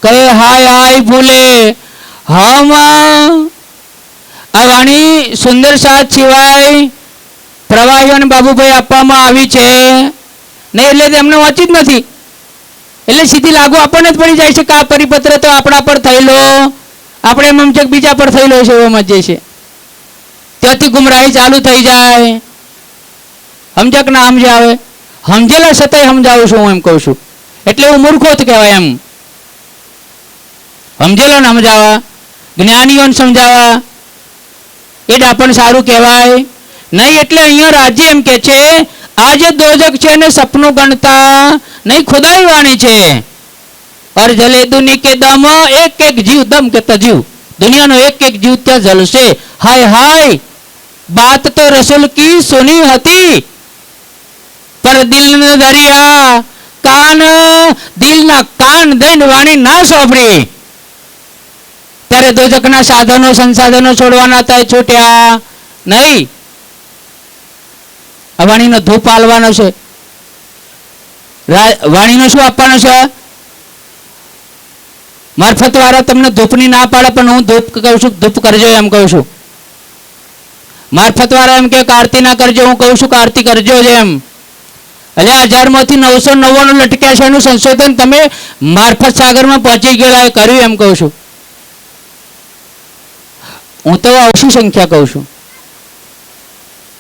[SPEAKER 1] कहे हाय हाय भूले हम. આ વાણી સુંદર સાથ સિવાય પ્રવાહીઓને બાબુભાઈ આપવામાં આવી છે. નહીં એટલે એમને વાંચી જ નથી, એટલે સીધી લાગુ આપણને જ પડી જાય છે કે આ પરિપત્ર તો આપણા પર થયેલો, આપણે એમ છે કે બીજા પર થયેલો છે એવો સમજીએ છે. ત્યાંથી ગુમરાહી ચાલુ થઈ જાય. સમજક ના સમજે આવે, સમજેલા છતાંય સમજાવું છું હું એમ કહું છું, એટલે હું મૂર્ખો જ કહેવાય. એમ સમજેલો ને સમજાવવા, જ્ઞાનીઓને સમજાવવા એ જ આપણને સારું કહેવાય નહીં. એટલે અહીંયા રાજ્ય એમ કે છે આ જે દોજક છે એને સપનું ગણતા નહીં, ખુદાઈ વાણી છે. और जले दुनी के दम एक एक जीव दम के तजीव, दुनिया नो एक एक जीव त्या जलसे. हाय हाय बात तो रसूल की सुनी हती, पर दिल ने दरिया कान, दिल ना कान दઈને વાણી ના સાંભળી. ત્યારે દોજકના સાધનો સંસાધનો છોડવાના થાય, છૂટ્યા નહીં. આ વાણીનો ધૂપ આલવાનો છે, વાણીનો શું આપવાનો છે? મારફત વાળા તમને ધૂપની ના પાડે, પણ હું ધૂપ કહું છું, ધૂપ કરજો એમ કહું છું. મારફત વાળા એમ કે આરતી ના કરજો, હું કહું છું કે આરતી કરજો જ એમ. એટલે 1000માંથી 999 લટક્યા છે, એનું સંશોધન તમે મારફત સાગરમાં પહોંચી ગયેલા એ કર્યું એમ કહું છું. હું તો ઓછી સંખ્યા કહું છું.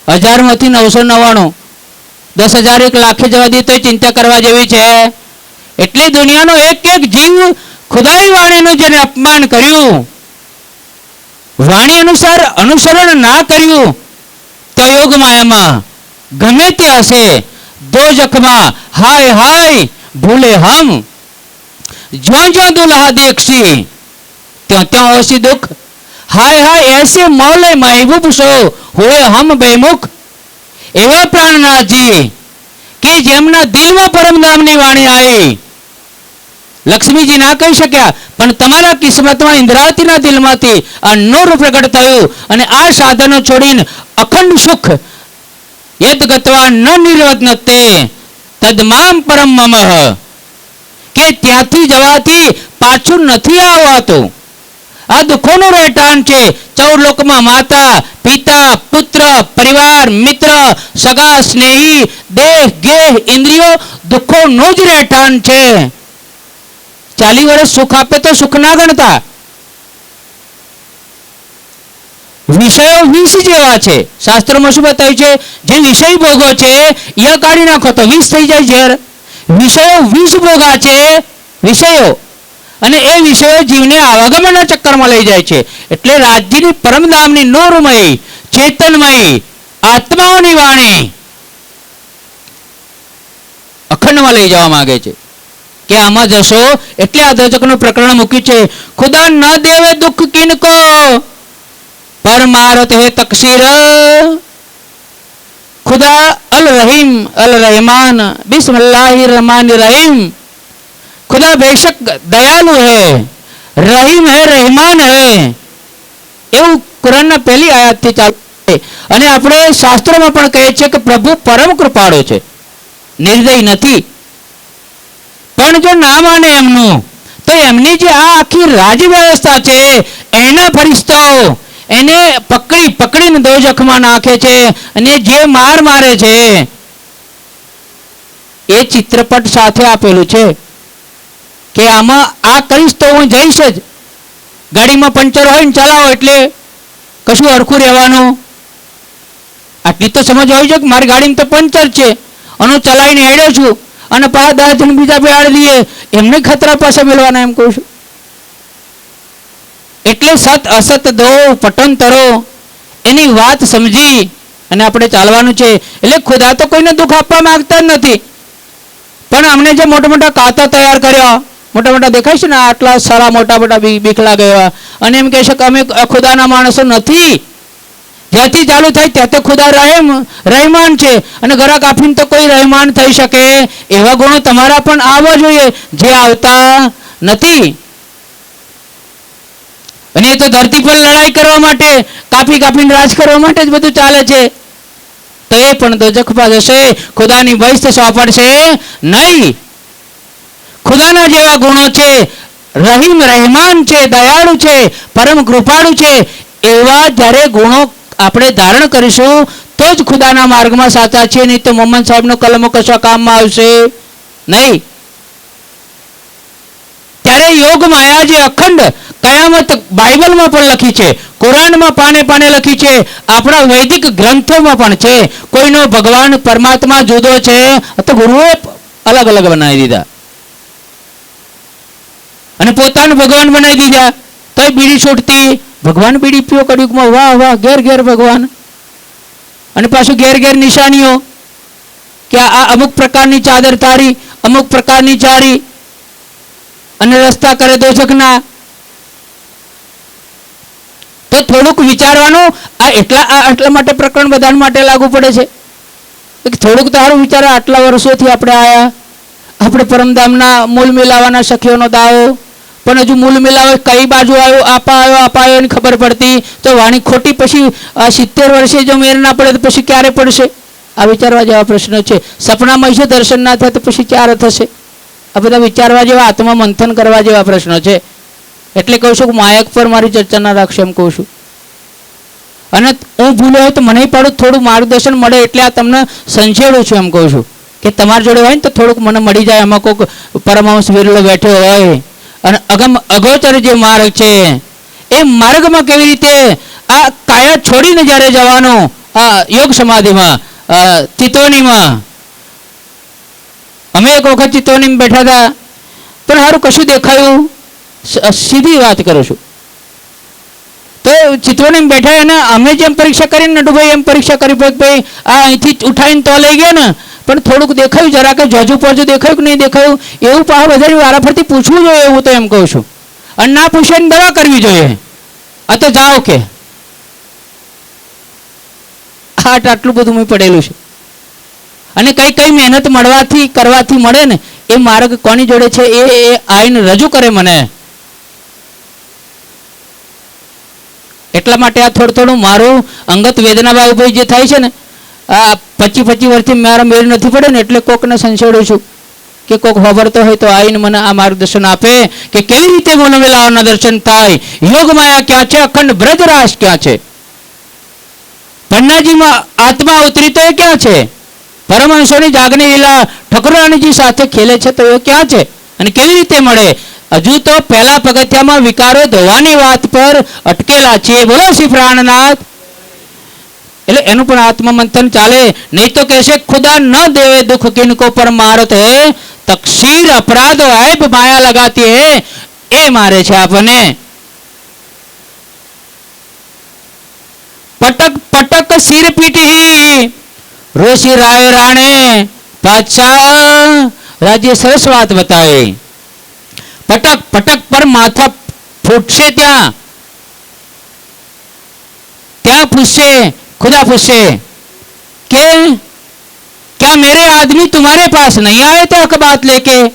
[SPEAKER 1] 1000માંથી 999, 10,000 1 લાખે જવા દે તો ચિંતા કરવા જેવી છે. એટલે દુનિયાનો એક એક જીવ ખુદાઈ વાણીનું જેને અપમાન કર્યું, વાણી અનુસાર અનુસરણ ના કર્યું, તો યોગ માયામાં ગમે તે હશે, દોજખમાં હાય હાય ભૂલે હમ, જ્યાં જ્યાં દુલ્હા દેખશી ત્યાં ત્યાં હોશી દુઃખ. હાય હાય એસે મૌલે મહેબૂબ સો હોય હમ બેમુખ. એવા પ્રાણનાથજી કે જેમના દિલમાં પરમધામની વાણી આવી. લક્ષ્મીજી ના કહી શક્યા, પણ તમારા કિસ્મતમાં ઇન્દ્રાવતીના દિલમાંથી આ નૂર પ્રગટ થયું, અને આ સાધનો છોડીને અખંડ સુખ યદ ગત્વા ન નિર્વતનતે તદમામ પરમ મમઃ, કે ત્યાંથી જવાથી પાછું નથી આવવાતું. આ દુઃખોનું રહેઠાણ છે. 14 લોકમાં માતા પિતા પુત્ર પરિવાર મિત્ર સગા સ્નેહી દેહ ગેહ ઇન્દ્રિયો દુઃખોનું જ રહેઠાણ છે. 40 વર્ષ સુખ આપે તો સુખ ના ગણતા. વિષયો વિષ જેવા છે. શાસ્ત્રોમાં શું બતાવ્યું છે? જે વિષય ભોગો છે એ કાઢી નાખો તો વિષ થઈ જાય ઝેર. વિષયો વિષ ભોગા છે, વિષયો, અને એ વિષયો જીવને આવાગમનના ચક્કરમાં લઈ જાય છે. એટલે રાજ્યની પરમધામની નૂરમય ચેતનમય આત્માઓની વાણી અખંડમાં લઈ જવા માંગે છે કે આમાં જશો. એટલે આ દોજકનું પ્રકરણ મૂક્યું છે. ખુદા ન દેવે દુઃખ કિनको પરમારત હે તકસીર, खुदा अल रहीम अल रहमान बिस्मिल्लाहिर रहमानिर रहीम. खुदा बेशक दयालु है, रहीम है, रहमान है. એવું કુરાનના પહેલી આયાતથી ચાલુ છે. અને આપણે શાસ્ત્રોમાં પણ કહે છે કે પ્રભુ પરમ કૃપાળુ છે, નિર્દય નથી. પણ જો ના માને એમનું, તો એમની જે આ આખી રાજ વ્યવસ્થા છે એના ફરિશ્તાઓ એને પકડી પકડીને દોજખમાં નાખે છે, અને જે માર મારે છે એ ચિત્રપટ સાથે આપેલું છે કે આમાં આ કરીશ તો હું જઈશ જ. ગાડીમાં પંચર હોય ને ચલાવો એટલે કશું હરખું રહેવાનું, આટલી તો સમજ હોય છે કે મારી ગાડીમાં તો પંચર છે અને હું ચલાવીને હેડ્યો છું, અને પાછા 10 જણ બીજા બેહાડી દઈએ, એમને ખતરા પાસે મેળવાના એમ કહું છું. એટલે સત અસત દો પટંતરો એની વાત સમજી અને આપણે ચાલવાનું છે. એટલે ખુદા તો કોઈને દુઃખ આપવા માંગતા જ નથી, પણ અમને જે મોટા મોટા કાંતા તૈયાર કર્યા, મોટા મોટા દેખાય છે ને આટલા સારા મોટા મોટા બીખલા ગયા, અને એમ કહે છે કે અમે ખુદાના માણસો નથી. જ્યાંથી ચાલુ થાય ત્યાં તો ખુદા રહેમાન છે, અને ગરા કાફીને તો કોઈ રહેમાન થઈ શકે એવા ગુણો તમારા પણ આવવા જોઈએ, જે આવતા નથી. અને એ તો ધરતી પર લડાઈ કરવા માટે, કાપી કાપીને રાજ કરવા માટે જ બધું ચાલે છે. તો એ પણ દોજખમાં જશે, ખુદાની વસ્ત સોંપડશે નહીં. ખુદાના જેવા ગુણો છે, રહીમ રહેમાન છે, દયાળુ છે, પરમ કૃપાળુ છે, એવા જ્યારે ગુણો આપણે ધારણ કરીશું તો જ ખુદાના માર્ગમાં સાચા છે, નહીં તો મોહમ્મદ સાહેબનો કલમો કશા કામમાં આવશે નહીં. ત્યારે યોગ માયા જે અખંડ કયામત બાઇબલમાં પણ લખી છે, કુરાનમાં પાને પાને લખી છે, આપણા વૈદિક ગ્રંથોમાં પણ છે. કોઈનો ભગવાન પરમાત્મા જુદો છે તો ગુરુએ અલગ અલગ બનાવી દીધા અને પોતાનું ભગવાન બનાવી દીધા. તો બીડી છૂટતી, ભગવાન બીડી પીઓ કળયુગમાં, વાહ વાહ, ઘેર ઘેર ભગવાન. અને પાછું ઘેર ઘેર નિશાનીઓ કે આ અમુક પ્રકારની ચાદર તારી, અમુક પ્રકારની ચારી, અને રસ્તા કરે દોષકના. તો થોડુંક વિચારવાનું. આ એટલા માટે પ્રકરણ બધા માટે લાગુ પડે છે. થોડુંક તારું વિચારો. આટલા વર્ષોથી આપણે આયા, આપણે પરમધામના મૂળ મિલાવાના સખીઓનો દાવો, પણ હજુ મૂળ મિલાવો કઈ બાજુ આવ્યો, આપા આવ્યો એની ખબર પડતી. તો વાણી ખોટી પછી 70 વર્ષે જો મેર ના પડે તો પછી ક્યારે પડશે? આ વિચારવા જેવા પ્રશ્નો છે. સપનામાં છે દર્શન ના થાય તો પછી ક્યારે થશે? આ બધા વિચારવા જેવા, આત્મા મંથન કરવા જેવા પ્રશ્નો છે. એટલે કહું છું કે માયક પર મારી ચર્ચા ના રાખશો એમ કહું છું. અને હું ભૂલ્યો હોય તો મને પાડું, થોડું માર્ગદર્શન મળે એટલે આ તમને સંછેડું છું એમ કહું છું કે તમારી જોડે હોય ને તો થોડુંક મને મળી જાય. એમાં કોઈક પરમહંસ વિરલો બેઠો હોય અને અગોચર જે માર્ગ છે એ માર્ગમાં કેવી રીતે આ કાયા છોડીને જ્યારે જવાનું યોગ સમાધિમાં, ચિતોનીમાં. અમે એક વખત ચિતોનીમાં બેઠા હતા, પણ સારું કશું દેખાયું. સીધી વાત કરું છું. તો ચિતોનીમાં બેઠા અને અમે જેમ પરીક્ષા કરીને નટુભાઈ એમ પરીક્ષા કરી, ભાઈ આ અહીંથી ઉઠાવીને તો લઈ ગયા ને, પણ થોડુંક દેખાયું, જરા કે જોજુ પોજુ દેખાયું કે નહીં દેખાયું એવું પાછા બધાની વારાફરતી પૂછવું જોઈએ. એવું તો એમ કહું છું. અને ના પૂછે ને દવા કરવી જોઈએ. આ તો જાઓ કે આટલું બધું મેં પડેલું છે. અને કઈ કઈ મહેનત મળવાથી કરવાથી મળે ને એ માર્ગ કોની જોડે છે એ આઈને રજૂ કરે મને. એટલા માટે આ થોડું મારું અંગત વેદના બાબુભાઈ જે થાય છે ને, આ 25 વર્ષથી મારા મેળ નથી પડે ને, એટલે કોકને સંશોધું છું કે કોક ખબરતો હોય તો આવીને મને આ માર્ગદર્શન આપે કે કેવી રીતે ગુણવેલાઓના દર્શન થાય, યોગ માયા ક્યાં છે, અખંડ બ્રજરાસ ક્યાં છે, પન્નાજીમાં આત્મા ઉતરી તો એ ક્યાં છે, પરમહંસોની જાગની લીલા ઠકરાણીજી સાથે ખેલે છે તો એ ક્યાં છે અને કેવી રીતે મળે? હજુ તો પહેલા પગથિયામાં વિકારો ધોવાની વાત પર અટકેલા છે. બોલો શ્રી પ્રાણનાથ. એટલે એનું પણ આત્મમંથન ચાલે. નહીં તો કહેશે ખુદા ન દેવે દુઃખ કિनको પર મારત હે, તકસીર અપરાધો ऐब माया लगाती है, એ મારે છે આપણને. પટક પટક સિર પીટી રોશી રાય રાણે પાતશાહ રાજ્ય સરસ વાત બતાવે. પટક પટક પર માથા ફૂટશે, ત્યાં પૂછશે, खुदा पूछे कि क्या मेरे आदमी तुम्हारे पास नहीं आए थे हक बात लेके?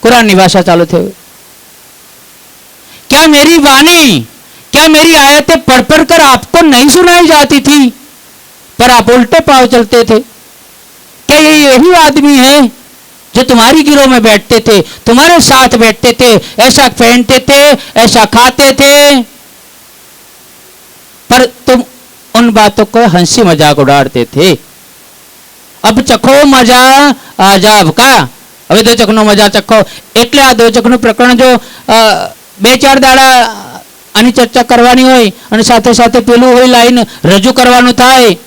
[SPEAKER 1] कुरान की भाषा चालू थे. क्या मेरी वाणी, क्या मेरी आयतें पढ़ पढ़ कर आपको नहीं सुनाई जाती थी पर आप उल्टे पाव चलते थे? क्या ये यही आदमी है जो तुम्हारी गिरोह में बैठते थे, तुम्हारे साथ बैठते थे, ऐसा पहनते थे, ऐसा खाते थे, पर तुम उन बातों को हंसी मजाक उड़ाते थे? अब चखो मजा आजाब का. હવે દો ચકનો મજા ચખો. એટલે આ દો ચકનું પ્રકરણ જો 2-4 દાડા આની ચર્ચા કરવાની હોય અને સાથે સાથે પેલું હોય લાઈન રજૂ કરવાનું થાય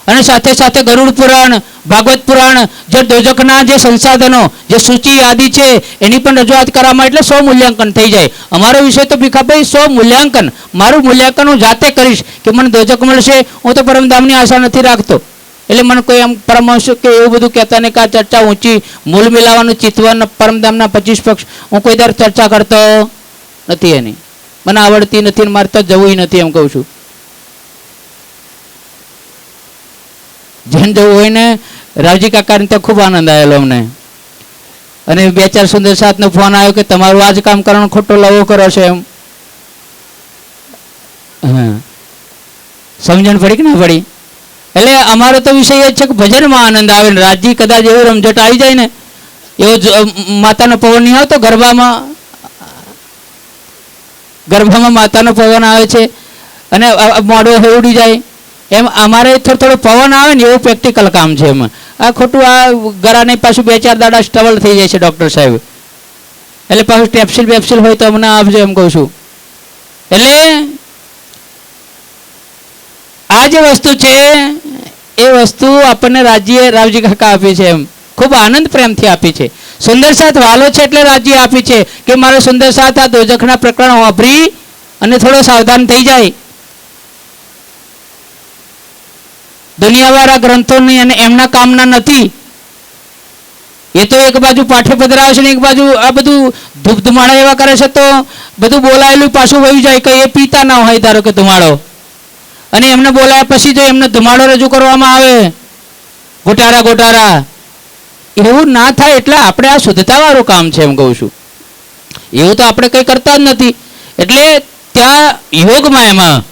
[SPEAKER 1] અને સાથે સાથે ગરુડ પુરાણ, ભાગવત પુરાણ, જે દોજકના જે સંસાધનો, જે સૂચિ યાદી છે એની પણ રજૂઆત કરવામાં એટલે 100 મૂલ્યાંકન થઈ જાય. અમારો વિષય તો ભીખાભાઈ 100 મૂલ્યાંકન. મારું મૂલ્યાંકન હું જાતે કરીશ કે મને દોજક મળશે. હું તો પરમધામની આશા નથી રાખતો. એટલે મને કોઈ એમ પરમહંસ કે એવું બધું કહેતા નહીં કે આ ચર્ચા ઊંચી, મૂળ મિલાવાનું, ચિતવન, પરમધામના 25 પક્ષ હું કોઈ દર ચર્ચા કરતો નથી. એની મને આવડતી નથી, મારે તો જવું નથી એમ કહું છું. જેને જવું હોય ને રાવજી કાકાને તો ખૂબ આનંદ આવેલો અમને. અને 2-4 સુંદર સાથનો ફોન આવ્યો કે તમારું આજ કામ કરવાનો ખોટો લવો કરો છો એમ. સમજણ પડી કે ના પડી? એટલે અમારો તો વિષય એ છે કે ભજનમાં આનંદ આવે ને. રાજી કદાચ એવો રમઝટ આવી જાય ને, એવો માતાનો પવન નહીં આવતો ગર્ભામાં માતાનો પવન આવે છે અને મોઢો ઉડી જાય એમ અમારે થોડો પવન આવે ને એવું પ્રેક્ટિકલ કામ છે એમાં. આ ખોટું આ ગળાને પાછું 2-4 દાડા સ્ટબલ થઈ જાય છે ડૉક્ટર સાહેબ. એટલે પાછું ટેપ્સિલ હોય તો અમને આપજો એમ કહું છું. એટલે આ જે વસ્તુ છે એ વસ્તુ આપણને રાવજી કાકા આપી છે, એમ ખૂબ આનંદ પ્રેમથી આપી છે. સુંદર સાથ વાલો છે એટલે રાજ્ય આપી છે કે મારો સુંદર સાથ આ દોજખના પ્રકરણ વાપરી અને થોડો સાવધાન થઈ જાય. દુનિયાવાળા ગ્રંથોની અને એમના કામના નથી. એ તો એક બાજુ પાઠે પધરાવે છે ને એક બાજુ આ બધું ધૂપધુમાડા એવા કરે છે તો બધું બોલાયેલું પાછું વહી જાય કે એ પીતા ના હોય ધારો કે ધુમાડો, અને એમને બોલાયા પછી જો એમને ધુમાડો રજૂ કરવામાં આવે ગોટારા એવું ના થાય. એટલે આપણે આ શુદ્ધતાવાળું કામ છે એમ કહું છું. એવું તો આપણે કંઈ કરતા જ નથી. એટલે ત્યાં યોગમાં એમાં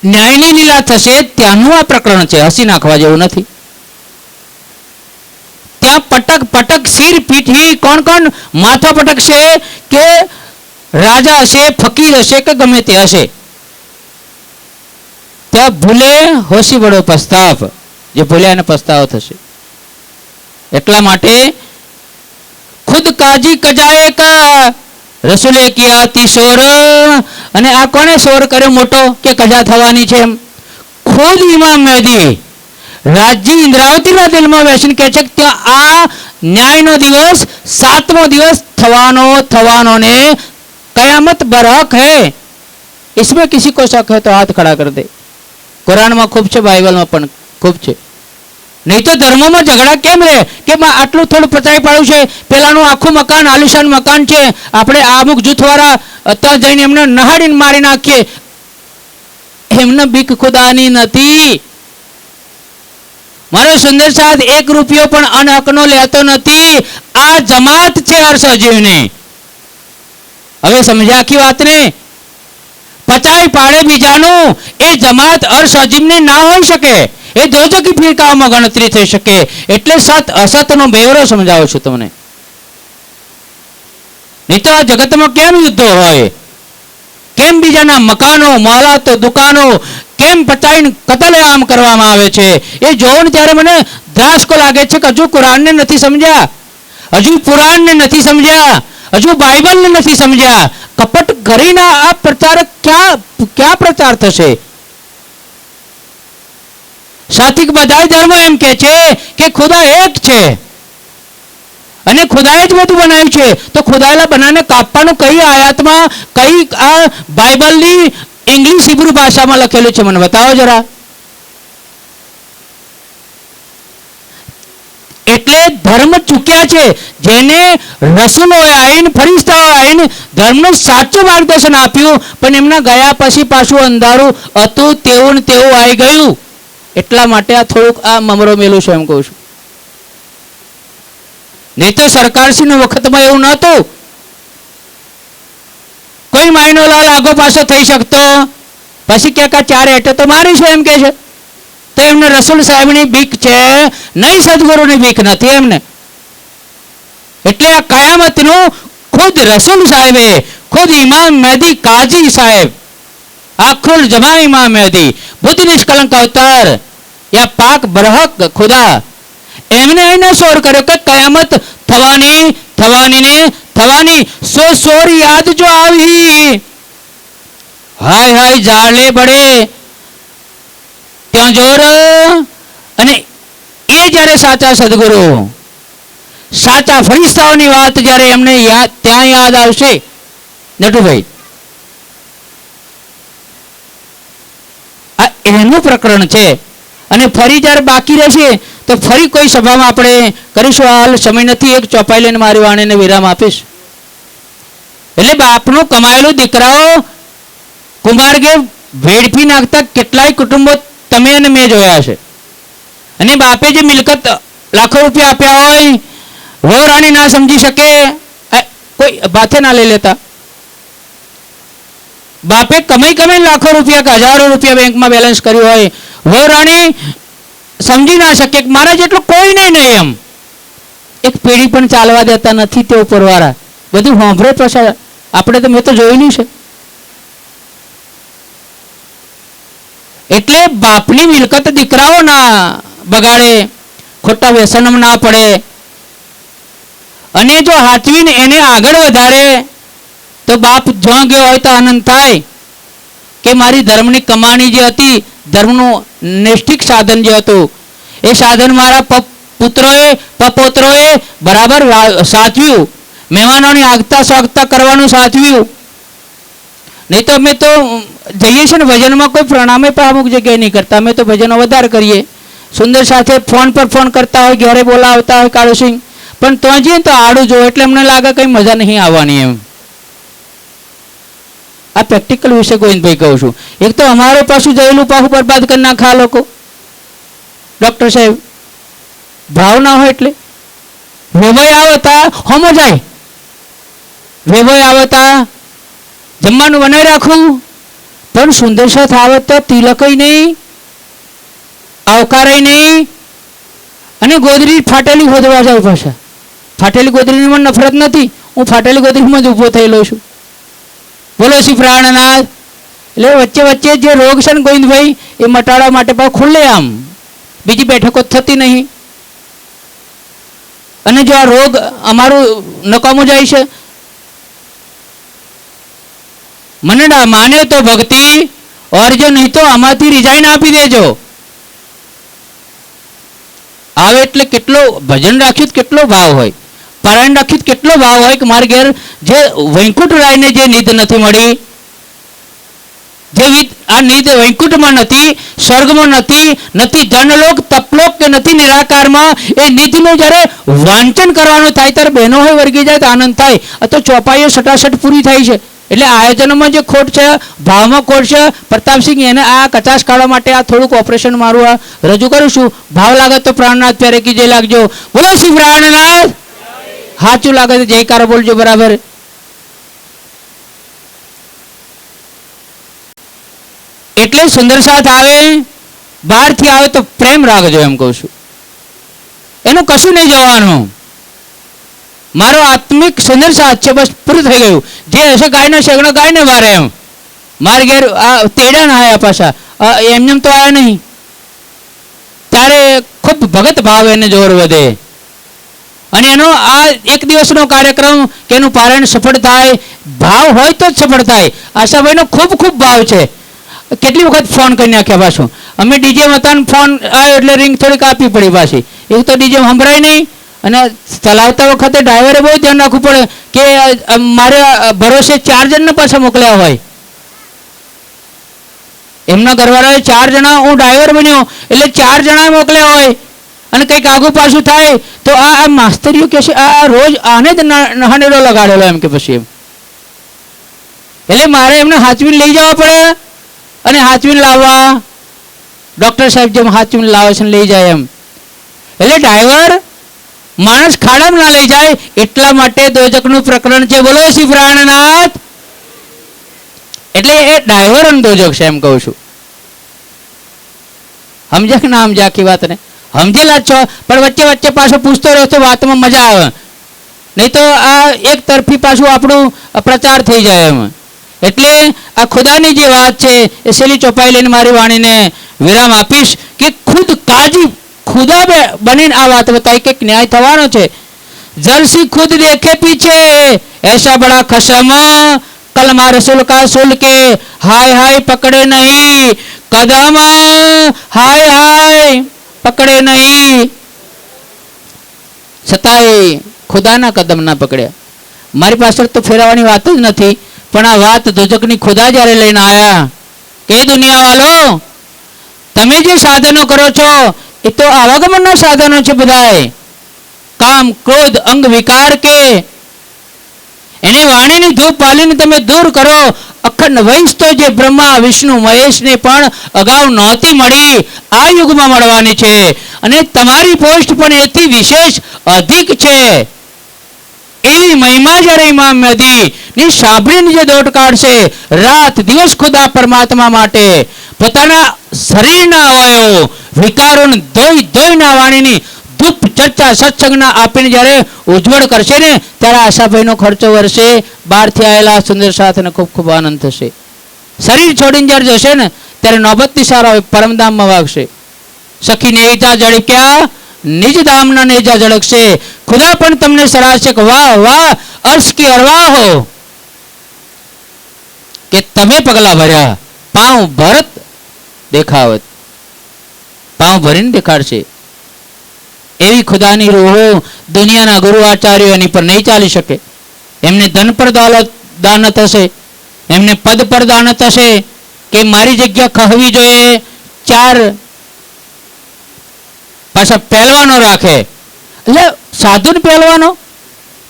[SPEAKER 1] ન્યાયની લીલા થશે ત્યાંનું આ પ્રકરણ છે, હસી નાખવા જેવું નથી. ત્યાં પટક શિર પીઠી કોણ માથા પટકશે કે રાજા હશે, ફકીર હશે કે ગમે તે હશે. ત્યાં ભૂલે હોશી બડો પસ્તાવ, જે ભૂલ્યા એને પસ્તાવો થશે. એટલા માટે ખુદ કાજી કજાએ કા રસૂલે કિયા તી શોર. અને આ કોને શોર કર્યો મોટો કે કજા થવાની છે એમ? ખુદ ઇમામ મહેદી રાજજી ઇન્દ્રાવતીના દિલમાં બેસીને કહે છે કે ત્યાં આ ન્યાયનો દિવસ 7મો દિવસ થવાનો ને કયામત બરહક હૈ. इसमें किसी को शक है तो हाथ खड़ा कर दे. કુરાનમાં ખૂબ છે, બાઇબલમાં પણ ખૂબ છે. નહીં તો ધર્મોમાં ઝઘડા કેમ રહે કે આટલું થોડું પચાવી પાડ્યું છે, પેલાનું આખું મકાન આલિશાન મકાન છે, આપણે આ અમુક જૂથવાળા અત્યારે જઈને એમને નહાડીને મારી નાખીએ. એમને બીક ખુદાની નથી. મારો સુંદર સાથ 1 રૂપિયો પણ અનહકનો લેતો નથી. આ જમાત છે અરસજીવની. હવે સમજ્યા આખી વાતને? પચાઈ પાડે બીજાનું એ જમાત અરસજીવની ના હોઈ શકે. એ દોજખી ફિરકાઓમાં ગણતરી થઈ શકે. એટલે સત અસતનો બેવરો સમજાવું છું તમને. નહીં તો આ જગતમાં કેમ યુદ્ધો હોય, કેમ બીજાના મકાનો મોહલાતો દુકાનો કેમ પચાઈને કતલેઆમ કરવામાં આવે છે. એ જોવું ને ત્યારે મને ધ્રાસકો લાગે છે કે હજુ કુરાનને નથી સમજ્યા, હજુ પુરાણને નથી સમજ્યા, હજુ બાઇબલને નથી સમજ્યા. કપટ ઘરીના આ પ્રચારક ક્યાં પ્રચાર થશે? સાથી બધા ધર્મો એમ કે છે કે ખુદા એક છે અને ખુદાએ જ બધું બનાવ્યું છે. તો ખુદાયેલા બનાને કાપવાનું કઈ આયાતમાં, કઈ આ બાઇબલની ઇંગ્લિશ હિબ્રુ ભાષામાં લખેલું છે? મને બતાવો જરા. એટલે ધર્મ ચૂક્યા છે. જેને રસૂલોએ આવીને ફરિશ્તાઓએ આવીને ધર્મનું સાચું માર્ગદર્શન આપ્યું, પણ એમના ગયા પછી પાછું અંધારું હતું તેવું ને તેવું આવી ગયું. એટલા માટે આ થોડુંક આ મમરો મેલું છે એમ કહું છું. નહીં તો સરકારશ્રીના વખતમાં એવું નહોતું. કોઈ માયનો લાલ આગો પાછો થઈ શકતો, પછી કે 4 હેઠે તો મારીશું એમ કે છે. તો એમને રસૂલ સાહેબની બીક છે, નહીં સદગુરુની બીક નથી એમને. એટલે આ કયામતનું ખુદ રસૂલ સાહેબે, ખુદ ઇમામ મહેદી કાજી સાહેબ, આખુલ જમા ઇમામ મહેદી, બુદ્ધ નિષ્કલંક અવતાર, યા પાક બરહક ખુદા, એમને એને શોર કર્યો કે કયામત થવાની. સોર યાદ જો આવી, હાય જાળે બળે ત્યાં જોર. અને એ જ્યારે સાચા સદગુરુ, સાચા ફરિશ્તાઓની વાત જ્યારે એમને ત્યાં યાદ આવશે, નટુભાઈ, આ એનું પ્રકરણ છે. અને ફરી જ્યારે બાકી રહેશે તો ફરી કોઈ સભામાં આપણે કરીશું. હાલ સમય નથી. એક ચોપાઈ લઈને મારી વાણીને વિરામ આપીશ. એટલે બાપનું કમાયેલું દીકરાઓ કુમારગે વેડફી નાખતા કેટલાય કુટુંબો તમે અને મેં જોયા છે. અને બાપે જે મિલકત લાખો રૂપિયા આપ્યા હોય, વહુ રાણી ના સમજી શકે, કોઈ બાથે ના લઈ લેતા. બાપે કમાઈ લાખો રૂપિયા કે હજારો રૂપિયા બેંકમાં બેલેન્સ કર્યું હોય, વહુ રાણી સમજી ના શકે મારા જેટલું કોઈ નહીં એમ. એક પેઢી પણ ચાલવા દેતા નથી તે ઉપરવાળા. બધું સાંભળે પાછા. આપણે તો મેં તો જોયેલું છે. એટલે બાપની મિલકત દીકરાઓ ના બગાડે, ખોટા વ્યસનમાં ના પડે, અને જો હાચવીને એને આગળ વધારે તો બાપ જો ગયો હોય તો આનંદ થાય કે મારી ધર્મની કમાણી જે હતી, ધર્મનું નૈષ્ઠિક સાધન જે હતું, એ સાધન મારા પુત્રોએ પપોત્રોએ બરાબર સાચવ્યું, મહેમાનોની આગતા સ્વાગતા કરવાનું સાચવ્યું. નહીં તો અમે તો જઈએ છીએ ને ભજનમાં, કોઈ પ્રણામે પણ અમુક જગ્યાએ નહીં કરતા, અમે તો ભજનો વધારે કરીએ. સુંદર સાથે ફોન પર ફોન કરતા હોય, ઘરે બોલાવતા હોય કાળુસિંહ, પણ તો જઈએ તો આડું જો, એટલે અમને લાગે કઈ મજા નહીં આવવાની એમ. આ પ્રેક્ટિકલ વિશે ગોવિંદભાઈ કહું છું. એક તો અમારે પાછું જયેલું પાછું બરબાદ કરી નાખા લોકો ડોક્ટર સાહેબ, ભાવ ના હોય એટલે વેભાઈ આવતા હોમો જાય, વેભાઈ આવતા જમવાનું બનાવી રાખવું, પણ સુંદર સાથ આવે તો તિલકય નહીં, આવકારય નહીં, અને ગોદરી ફાટેલી ખોદવા જાય પાછા. ફાટેલી ગોદરીની મને નફરત નથી, હું ફાટેલી ગોદરીમાં જ ઊભો થયેલો છું. બોલો શ્રી પ્રાણનાથ. એટલે વચ્ચે વચ્ચે જે રોગ છે ને ગોવિંદભાઈ, એ મટાડવા માટે પણ ખુલ્લે આમ બીજી બેઠકો થતી નહીં. અને જો આ રોગ અમારું નકામું જાય છે, મને માને તો ભક્તિ, ઓર જો નહીં તો આમાંથી રિઝાઇન આપી દેજો. આવે એટલે કેટલો ભજન રાખ્યું કેટલો ભાવ હોય, પારાયણ રાખ્યું કેટલો ભાવ હોય કે મારે ઘેર જે વૈકુંઠ રાયને જે નિધ નથી મળી, જે આ નિધ વૈકુંઠમાં નથી, સ્વર્ગમાં નથી, નથી જનલોક તપલોક કે નથી નિરાકારમાં, એ નિધિનું જ્યારે વાંચન કરવાનું થાય ત્યારે બહેનો હોય વર્ગી જાય તો આનંદ થાય. આ તો ચોપાઈઓ સટાસટ પૂરી થાય છે. એટલે આયોજનમાં જે ખોટ છે, ભાવમાં ખોટ છે, પ્રતાપસિંહ એને આ કચાશ કાઢવા માટે આ થોડુંક ઓપરેશન મારું આ રજૂ કરું છું. ભાવ લાગે તો પ્રાણનાથ પ્યારે કી જય લાગજો. બોલો શ્રી પ્રાણનાથ. સાચું લાગે તો જયકારો બોલજો બરાબર. એટલે સુંદર સાથ આવે, બહારથી આવે તો પ્રેમ રાખજો એમ કહું છું. એનું કશું નહીં જવાનું. મારો આત્મિક સુંદર સાથ છે, બસ પૂરું થઈ ગયું. જે હશે ગાયનો શેગણો ગાયને મારે એમ. મારે ઘેર આ તેડા ના આવ્યા પાછા, એમને તો આવ્યા નહીં. ત્યારે ખૂબ ભગત ભાવ એને જોર વધે. અને એનો આ એક દિવસનો કાર્યક્રમ કે એનું પારાયણ સફળ થાય, ભાવ હોય તો જ સફળ થાય. આશાભાઈનો ખૂબ ખૂબ ભાવ છે. કેટલી વખત ફોન કરી નાખ્યા પાછું. અમે ડીજે હતા ને ફોન આવ્યો એટલે રિંગ થોડીક આપવી પડી પાછી. એક તો ડીજે સંભળાય નહીં, અને ચલાવતા વખતે ડ્રાઈવરે બહુ ધ્યાન રાખવું પડે કે મારે ભરોસે 4 જણને પાછા મોકલ્યા હોય. એમના ઘરવાળાએ 4 જણા, હું ડ્રાઈવર બન્યો એટલે 4 જણા મોકલ્યા હોય, અને કંઈક આગું પાછું થાય તો આ માસ્તરીઓ કે છે આ રોજ આને જ નહાનેડો લગાડેલો એમ કે પછી એમ. એટલે મારે એમને હાચવીને લઈ જવા પડે, અને હાચવીને લાવવા. ડોક્ટર સાહેબ જેમ હાચવીને લાવે છે લઈ જાય એમ. એટલે ડ્રાઈવર માણસ ખાડામાં ના લઈ જાય એટલા માટે દોજકનું પ્રકરણ છે. બોલો શ્રી પ્રાણનાથ. એટલે એ ડ્રાઈવર અને દોજક છે એમ કહું છું. સમજ્યા કે ના સમજ્યા આખી વાતને? સમજેલા છો, પણ વચ્ચે વચ્ચે પાછો પૂછતો રહ્યો તો વાતમાં મજા આવે. નહીં તો આ એક તરફી પાછું આપણું પ્રચાર થઈ જાય એમ. એટલે આ ખુદાની જે વાત છે એ છેલ્લી ચોપાઈ લઈને મારી વાણીને વિરામ આપીશ કે ખુદ કાજી ખુદા બનીને આ વાત બતાવી કે ન્યાય થવાનો છે. જલસી ખુદ દેખે પીછે ऐसा बड़ा खसम कलमा रसूल का सुल के हाय हाय पकड़े नहीं कदम हाय हाय पकड़े नहीं. છતાંય ખુદાના કદમ ના પકડ્યા. મારી પાછળ તો ફેરવાની વાત જ નથી, પણ આ વાત દોજકની ખુદા જ્યારે લઈને આયા કે દુનિયા વાલો તમે જે સાધનો કરો છો એ તો આવાગમનના સાધનો છે બધાય. કામ ક્રોધ અંગ વિકાર કે એની વાણીની ધૂપ પાલીને તમે દૂર કરો. અખંડ વંશ તો જે બ્રહ્મા વિષ્ણુ મહેશને પણ અગાઉ નહોતી મળી, આ યુગમાં મળવાની છે. અને તમારી પોસ્ટ પણ એથી વિશેષ અધિક છે. એવી મહિમા જ્યારે ઇમામ મહદી ની સાંભળીને જે દોટ કાઢશે રાત દિવસ ખુદા પરમાત્મા માટે પોતાના શરીરના અવયવો વિકારોને ધોઈ ધોઈના વાણીની ધૂપ ચર્ચા સત્સંગના આપીને જ્યારે ઉજ્જવળ કરશે ને ત્યારે આશાભાઈનો ખર્ચો વરસે. બહારથી આવેલા સુંદર સાથને ખૂબ ખૂબ આનંદ થશે. શરીર છોડીને જ્યારે જશે ને ત્યારે નોબતની સારો આવે પરમધામમાં વાગશે. સખીને એજા જળક્યા નિજ ધામના નેજા ઝળકશે. ખુદા પણ તમને સરાહશે કે વાહ વાહ અર્શ કી અરવાહ હો, કે તમે પગલા ભર્યા. પાઉં ભરત દેખાવત, પાઉં ભરીને દેખાડશે. એવી ખુદાની રૂહો દુનિયાના ગુરુ આચાર્યો એની પર નહીં ચાલી શકે. એમને ધન પર દોલત દાન થશે, એમને પદ પર દાન થશે કે મારી જગ્યા ખહવી જોઈએ. 4 પાછા પહેલવાનો રાખે, એટલે સાધુ ને પહેલવાનો,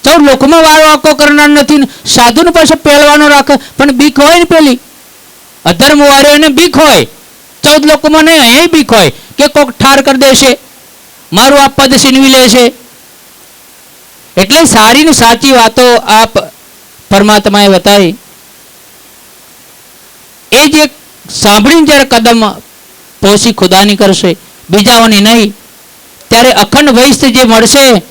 [SPEAKER 1] તો લોકમાં વારો આકો કરનાર નથી, સાધુ ને પાછા પહેલવાનો રાખે. પણ બીક હોય ને પેલી અધર્મ વાળો એને બીક હોય. 14 લોકોમાં નહીં, અહીં બીક હોય કે કોક ઠાર કરી દેશે, મારું આ પદ છીનવી લેશે. એટલે સારી ને સાચી વાતો આપ પરમાત્માએ બતાવી. એ જે સાંભળીને જ્યારે કદમ પોસી ખુદાની કરશે, બીજાઓની નહીં, ત્યારે અખંડ વૈશ્ય જે મળશે